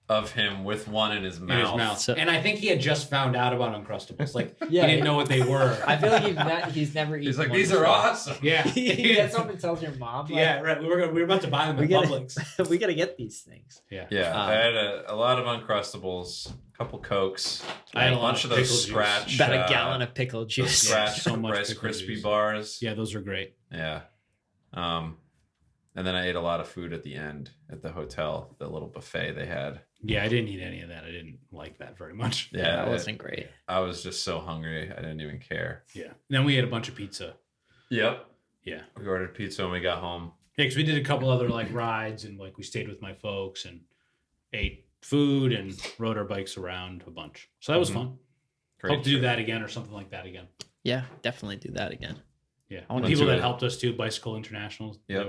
of him with one in his In mouth. his mouth. So- And I think he had just found out about Uncrustables. Like, Yeah. he didn't know what they were. I feel like he's never eaten. He's like, one these are before. awesome. Yeah. He gets up and tells your mom. Like, Yeah, right. We were about to buy them We at gotta- Publix. we gotta get these things. Yeah. Yeah, Um, I had a lot of Uncrustables, a couple Cokes, I had a a lot bunch of of those pickle juice. scratch. About a gallon of pickle those juice. Yeah, scratch so much Rice pickle Krispie juice. bars. Yeah, those are great. Yeah. And then I ate a lot of food at the end at the hotel, the little buffet they had. Yeah, I didn't eat any of that. I didn't like that very much. Yeah, that wasn't great. I was just so hungry. I didn't even care. Yeah. And then we ate a bunch of pizza. Yep. Yeah. We ordered pizza when we got home. Yeah, because we did a couple other like rides and like we stayed with my folks and ate food and rode our bikes around a bunch. So that was Mhm. fun. Great Hope to do trip. that again or something like that again. Yeah, definitely do that again. Yeah. I And wanna the people do that it. helped us too, Bicycle Internationals, Yep.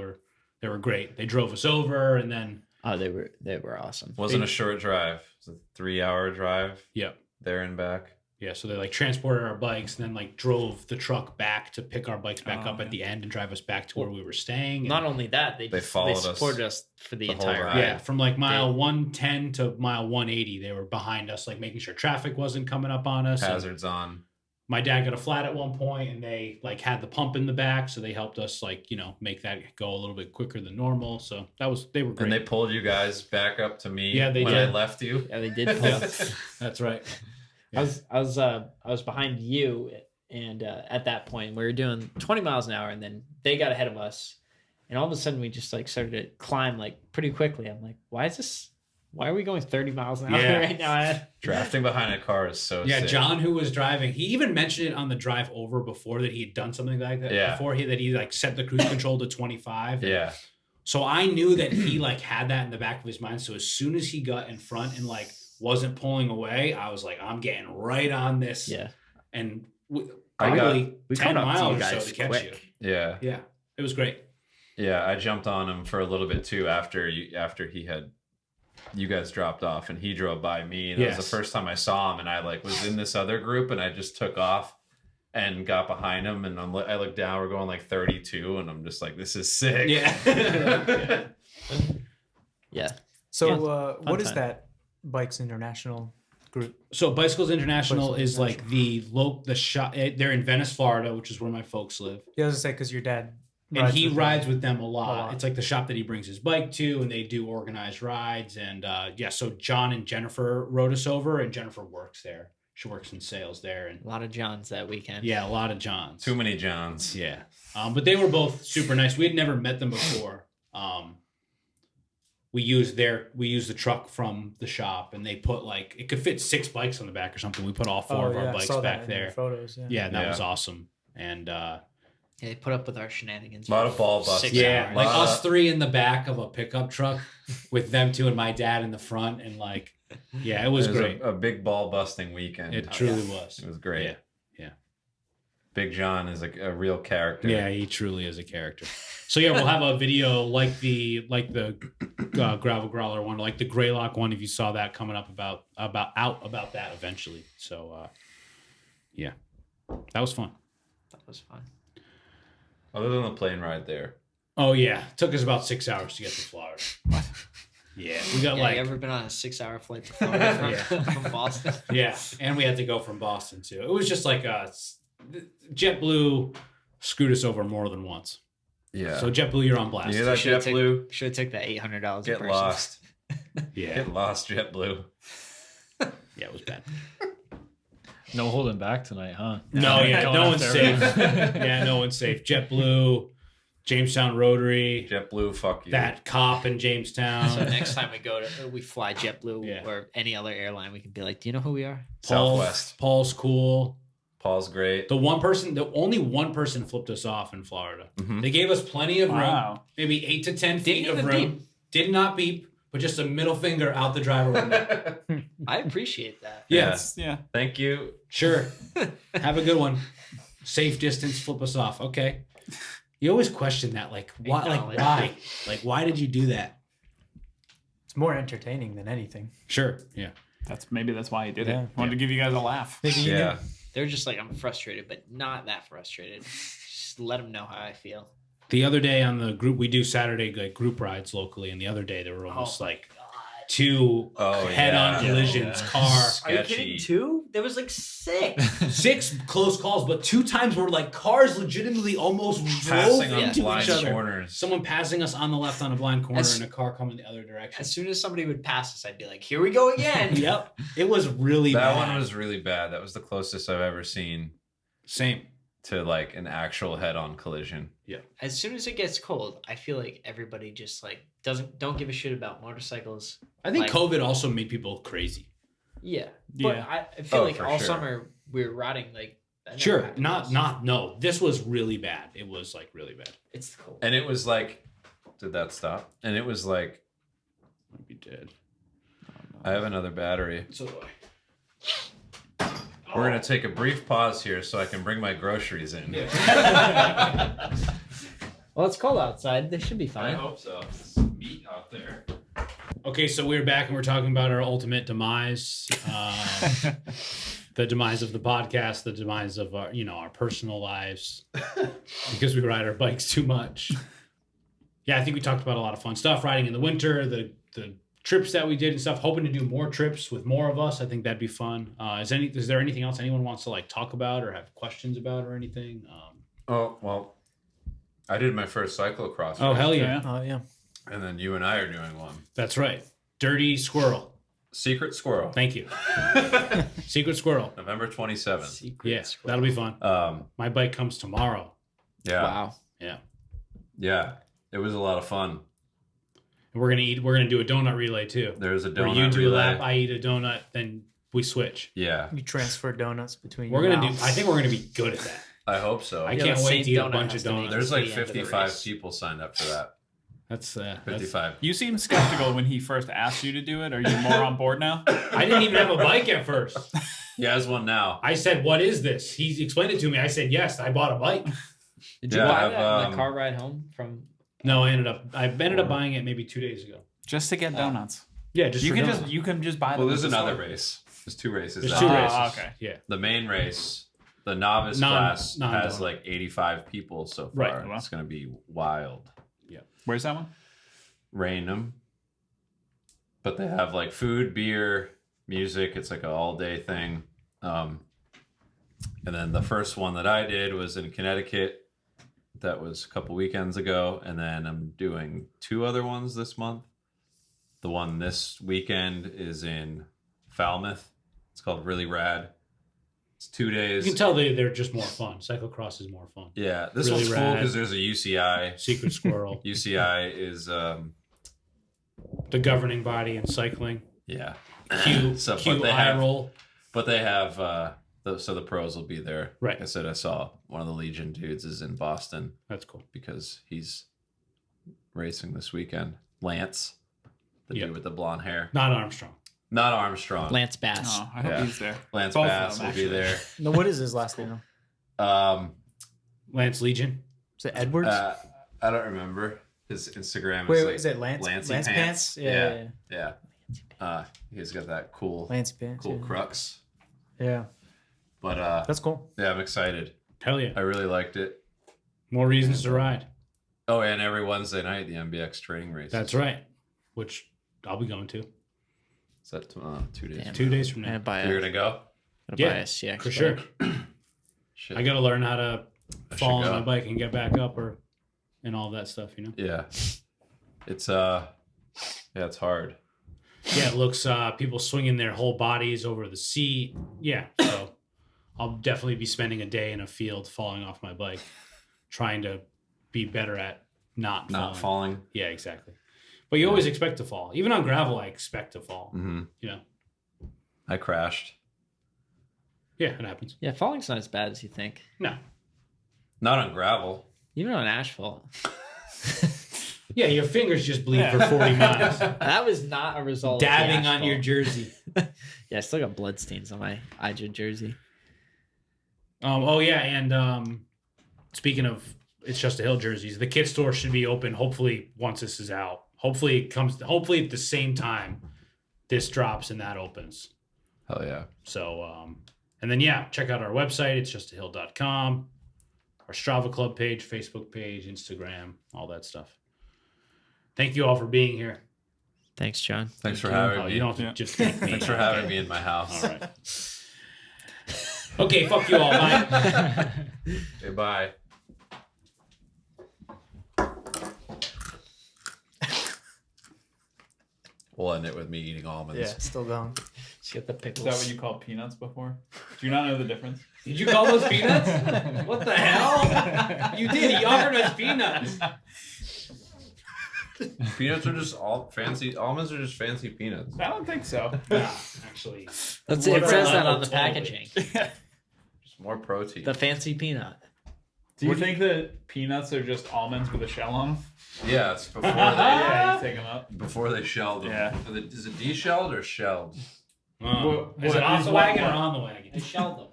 they were great. They drove us over and then Oh, they were awesome. Wasn't a short drive. It was a 3-hour drive yep. there and back. Yeah, so they like transported our bikes and then like drove the truck back to pick our bikes back Oh, up at yeah. the end and drive us back to where we were staying. And, Not only that, They they followed us supported us for the the whole entire ride. ride. yeah, from like mile 110 to mile 180, they were behind us, like making sure traffic wasn't coming up on us. And Hazards on. my dad got a flat at one point and they like had the pump in the back, so they helped us like, make that go a little bit quicker than normal. So they were great. And they pulled you guys back up to me Yeah, they when did. I left you. Yeah, they did. Pull. That's right. I was behind you, and at that point we were doing 20 miles an hour, and then they got ahead of us, and all of a sudden we just like started to climb like pretty quickly. I'm like, why are we going 30 miles an hour Yeah. right now? Drafting behind a car is so Yeah, sick. John, who was driving, he even mentioned it on the drive over before that he had done something like that Yeah. before that he like set the cruise control to 25. Yeah. So I knew that he like had that in the back of his mind. So as soon as he got in front and like wasn't pulling away, I was like, I'm getting right on this. Yeah, And I got- probably we 10 caught up to miles you or so guys to catch quick. you. Yeah. Yeah, it was great. Yeah. I jumped on him for a little bit too after you guys dropped off and he drove by me. And it was Yes. the first time I saw him and I like was in this other group and I just took off and got behind him and I looked down, we're going like 32 and I'm just like, this is sick. Yeah. yeah. So, Yeah, what is time. that Bikes International group? So Bicycles International Bicycles is like the shop. They're in Venice, Florida, which is where my folks live. Yeah, I was gonna say because your dad And he with rides them. with them a lot. A lot. It's like the shop that he brings his bike to, and they do organized rides. And so John and Jennifer rode us over, and Jennifer works there. She works in sales there, and A lot of Johns that weekend. yeah, a lot of Johns. Too many Johns. Yeah, but they were both super nice. We had never met them before. We used the truck from the shop, and they put like it could fit 6 bikes on the back or something. We put all 4 of yeah, our I bikes saw that back in your there. Photos. Yeah. Yeah, that Yeah. was awesome. And Yeah, they put up with our shenanigans. A lot for of ball 6 busting. yeah, hours. like Lot us of- 3 in the back of a pickup truck with them 2 and my dad in the front, and like, yeah, it was great. A big ball busting weekend. It truly was. It was great. Yeah. Big John is a real character. Yeah, he truly is a character. So yeah, we'll have a video like the gravel growler one, like the Greylock one. If you saw that coming up about that eventually. So yeah, that was fun. That was fun. Other than the plane ride there. Oh yeah, it took us about 6 hours to get to Florida. Yeah, we got Yeah, like you ever been on a 6-hour flight to Florida from Boston? yeah, and we had to go from Boston too. It was just like JetBlue screwed us over more than once. Yeah. So JetBlue, you're on blast. you hear that Should've JetBlue? Should have took that $800. Get a person. lost. Yeah, Get lost, JetBlue. yeah, it was bad. No holding back tonight, huh? No, yeah, Going no one's after safe. everyone. Yeah, no one's safe. JetBlue, Jamestown Rotary, JetBlue, fuck you. that cop in Jamestown. So next time we fly JetBlue Yeah. or any other airline, we can be like, "Do you know who we are?" Southwest. Paul's cool. Paul's great. The only one person flipped us off in Florida. Mhm. They gave us plenty of room, Wow. maybe 8 to 10 feet Didn't of even room. Did not beep, but just a middle finger out the driver window. I appreciate that. Yeah, It's- yeah. Thank you. sure. Have a good one. Safe distance, flip us off. Okay. You always question that, like why? Acknowledge. Why did you do that? It's more entertaining than anything. Sure. Yeah. Maybe that's why he did Yeah. it. Wanted to give you guys a laugh. Maybe you Yeah. knew. They're just like, I'm frustrated, but not that frustrated. Just let them know how I feel. The other day on the group, we do Saturday like group rides locally, and the other day there were almost like two head-on collisions. Car, Are you Sketchy. kidding? 2? There was like 6. 6 close calls, but 2 times where like cars legitimately almost drove Passing on into blind each other. corners. Someone passing us on the left on a blind corner, As- and a car coming the other direction. As soon as somebody would pass us, I'd be like, here we go again. Yep, it was really That bad. one was really bad. That was the closest I've ever seen Same. to like an actual head-on collision. As soon as it gets cold, I feel like everybody just like don't give a shit about motorcycles. I think Like- COVID also made people crazy. Yeah. Yeah. But I feel like for all sure. summer we were riding like that never Sure, happened to not us. no. This was really bad. It was like really bad. It's cold. And it was like, did that stop? And it was like, Might be dead. I have another battery. So do We're going to take a brief pause here so I can bring my groceries in. Well, it's cold outside. They should be I fine. hope so. It's meat out there. Okay, so we're back and we're talking about our ultimate demise, the demise of the podcast, the demise of our, our personal lives, because we ride our bikes too much. Yeah, I think we talked about a lot of fun stuff, riding in the winter, the trips that we did and stuff. Hoping to do more trips with more of us. I think that'd be fun. Is there anything else anyone wants to like talk about or have questions about or anything? Oh, well, I did my first cyclocross. Oh race, hell yeah, Oh yeah. And then you and I are doing one. that's right. Dirty Squirrel. Secret Squirrel. Thank you. Secret Squirrel. November 27th. Secret Yeah, squirrel. that'll be fun. My bike comes tomorrow. Yeah. Wow. Yeah. It was a lot of fun. And we're gonna do a donut relay too. There's a Where donut you do relay. a lap, I eat a donut, then we switch. Yeah. You transfer donuts between. We're your gonna do. mouths. I think we're gonna be good at that. I hope so. I Yeah, can't the wait to same eat a donut bunch of has to make donuts. There's to like the end of the 55 race. people signed up for that. That's 55. You seemed skeptical when he first asked you to do it. Are you more on board now? I didn't even have a bike at first. He has one now. I said, "What is this?" He explained it to me. I said, "Yes, I bought a bike." Did you Yeah, buy I've, that on um, the car ride home from? No, I ended up buying it maybe 2 days ago. Just to get donuts. Yeah, just You for can donuts. just buy them. Well, at there's the another store. race. There's 2 races. There's now. 2 Ah, races. okay. Yeah, The main race, the novice class, has like 85 people so far. Right. Wow. It's going to be wild. Where's that one? Random. But they have like food, beer, music. It's like an all-day thing. And then the first one that I did was in Connecticut. That was a couple weekends ago. And then I'm doing 2 other ones this month. The one this weekend is in Falmouth. It's called Really Rad. It's 2 you days. can tell they're just more fun. Cyclocross is more fun. Yeah, this Really one's cool rad. because there's a UCI. Secret Squirrel, UCI is the governing body in cycling. yeah. Q, So, Q but they I have roll. But they have so the pros will be there. Right. Like I said, I saw one of the Legion dudes is in Boston That's cool. because he's racing this weekend. Lance, the Yep. dude with the blonde hair. Not Armstrong. Not Armstrong. Lance Bass. Oh, I hope Yeah. he's there. Lance Both of Bass them, will be actually. there. No, what is his last name? Lance Legion. Is it Edwards? I don't remember. His Instagram Wait, is like is it Lance? Lancey Lance Pants. Pants? Yeah. Yeah. He's got that cool Lance Pants. cool yeah. crux. Yeah, But that's cool. yeah, I'm excited. Hell yeah. I really liked it. More reasons to ride. Oh, and every Wednesday night the MBX training race. That's right. Which I'll be going to. Is that 2 days? Damn. 2 days from I'm gonna now. buy You're a, gonna go? Yeah, buy a CX For sure. bike. Shit. I got to learn how to I fall should on go. my bike and get back up and all that stuff, Yeah. It's it's hard. Yeah, it looks people swinging their whole bodies over the seat. Yeah, so I'll definitely be spending a day in a field falling off my bike, trying to be better at not Falling. Yeah, exactly. But you always expect to fall. Even on gravel, I expect to fall. Mm-hmm. You know. I crashed. Yeah, it happens. Yeah, falling's not as bad as you think. No. Not on gravel. Even on asphalt. Yeah, your fingers just bleed for 40 miles. That was not a result. of the Dabbing on your asphalt. jersey. Yeah, I still got blood stains on my IJAH jersey. Oh yeah, and speaking of It's Just a Hill jerseys, the kit store should be open hopefully once this is out. Hopefully it comes at the same time this drops and that opens. Hell yeah. So, and then, yeah, check out our website. It's justahill.com, our Strava Club page, Facebook page, Instagram, all that stuff. Thank you all for being here. Thanks, John. Thanks for having Oh, me. you don't have to just thank me. Thanks for having me in my house. All right. Okay, fuck you all. Bye. Okay, bye. We'll end it with me eating almonds. Yeah, still going. Just get the Is pickles. that what you called peanuts before? Do you not know the difference? Did you call those peanuts? What the hell? You did. He offered us peanuts. Peanuts are just all fancy. Almonds are just fancy peanuts. I don't think so. Yeah, actually. That's What it. It says that level on the totally. packaging. Just more protein. The fancy peanut. Do you think that peanuts are just almonds with a shell on them? Yeah, it's before Yeah, you take them up. they shelled them. Yeah. Is it de-shelled or shelled? What- Is it what off is the what wagon or one? on the wagon? I shelled them.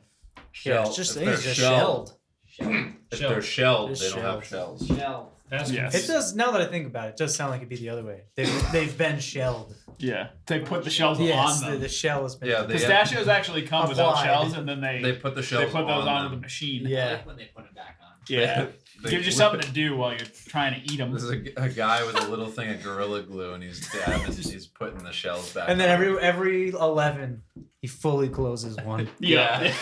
Yeah, it's just, If they're it's just shelled. If they're shelled, It's they don't have shelled. shells. Shelled. That's Yes. It does. Now that I think about it, it does sound like it'd be the other way. They've been shelled. Yeah, they put the shells Yes, on them. the shell has been. Yeah, they- Pistachios actually come without Applied. shells, and then They put the shells they put those on onto them. the machine. I Yeah. like when they put it back on. Yeah, They gives you flip something it. to do while you're trying to eat them. This is a guy with a little thing of Gorilla Glue, and he's dabbing, he's putting the shells back. And then on. every 11, he fully closes one. Yeah.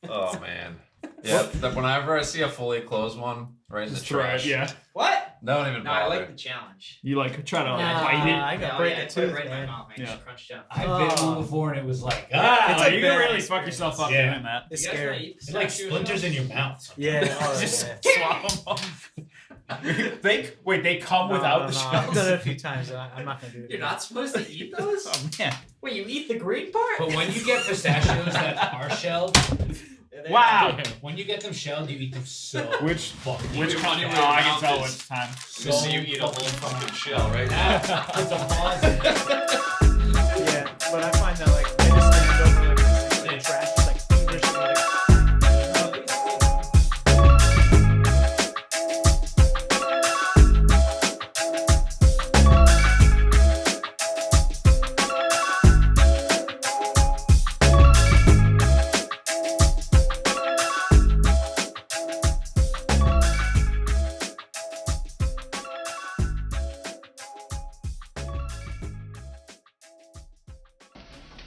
Oh man. Yeah. Whenever I see a fully closed one, right in the Just throw it, trash. yeah. What? Don't even No, I bother. like the challenge. You like try to Nah, bite it. I got break a I put it tooth, right in my man. mouth, man. Yeah. Just crunched down. I've been one before and it was like, It's a you can bad really fuck yourself up Yeah. doing that. It's You guys wanna scary. eat it's like pistachios splinters now? in your mouth. Yeah. Oh, Just yeah. swallow them. They come without the I've shells. done it a few times, and I'm not gonna do it. You're not supposed to eat those? Oh man! Wait, you eat the green part? But when you get pistachios that are shelled, Wow. when you get them shelled, you eat them so Which fucking which Your one? money Oh, where your I can mouth tell is. which time. so You see you eat a whole fucking shell, right? It's a pause. Yeah, but I find that like I just stand over like the trash, just like feverishly, like,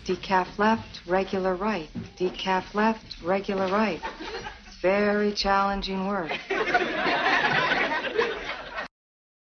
Decaf left, regular right. Decaf left, regular right. Very challenging work.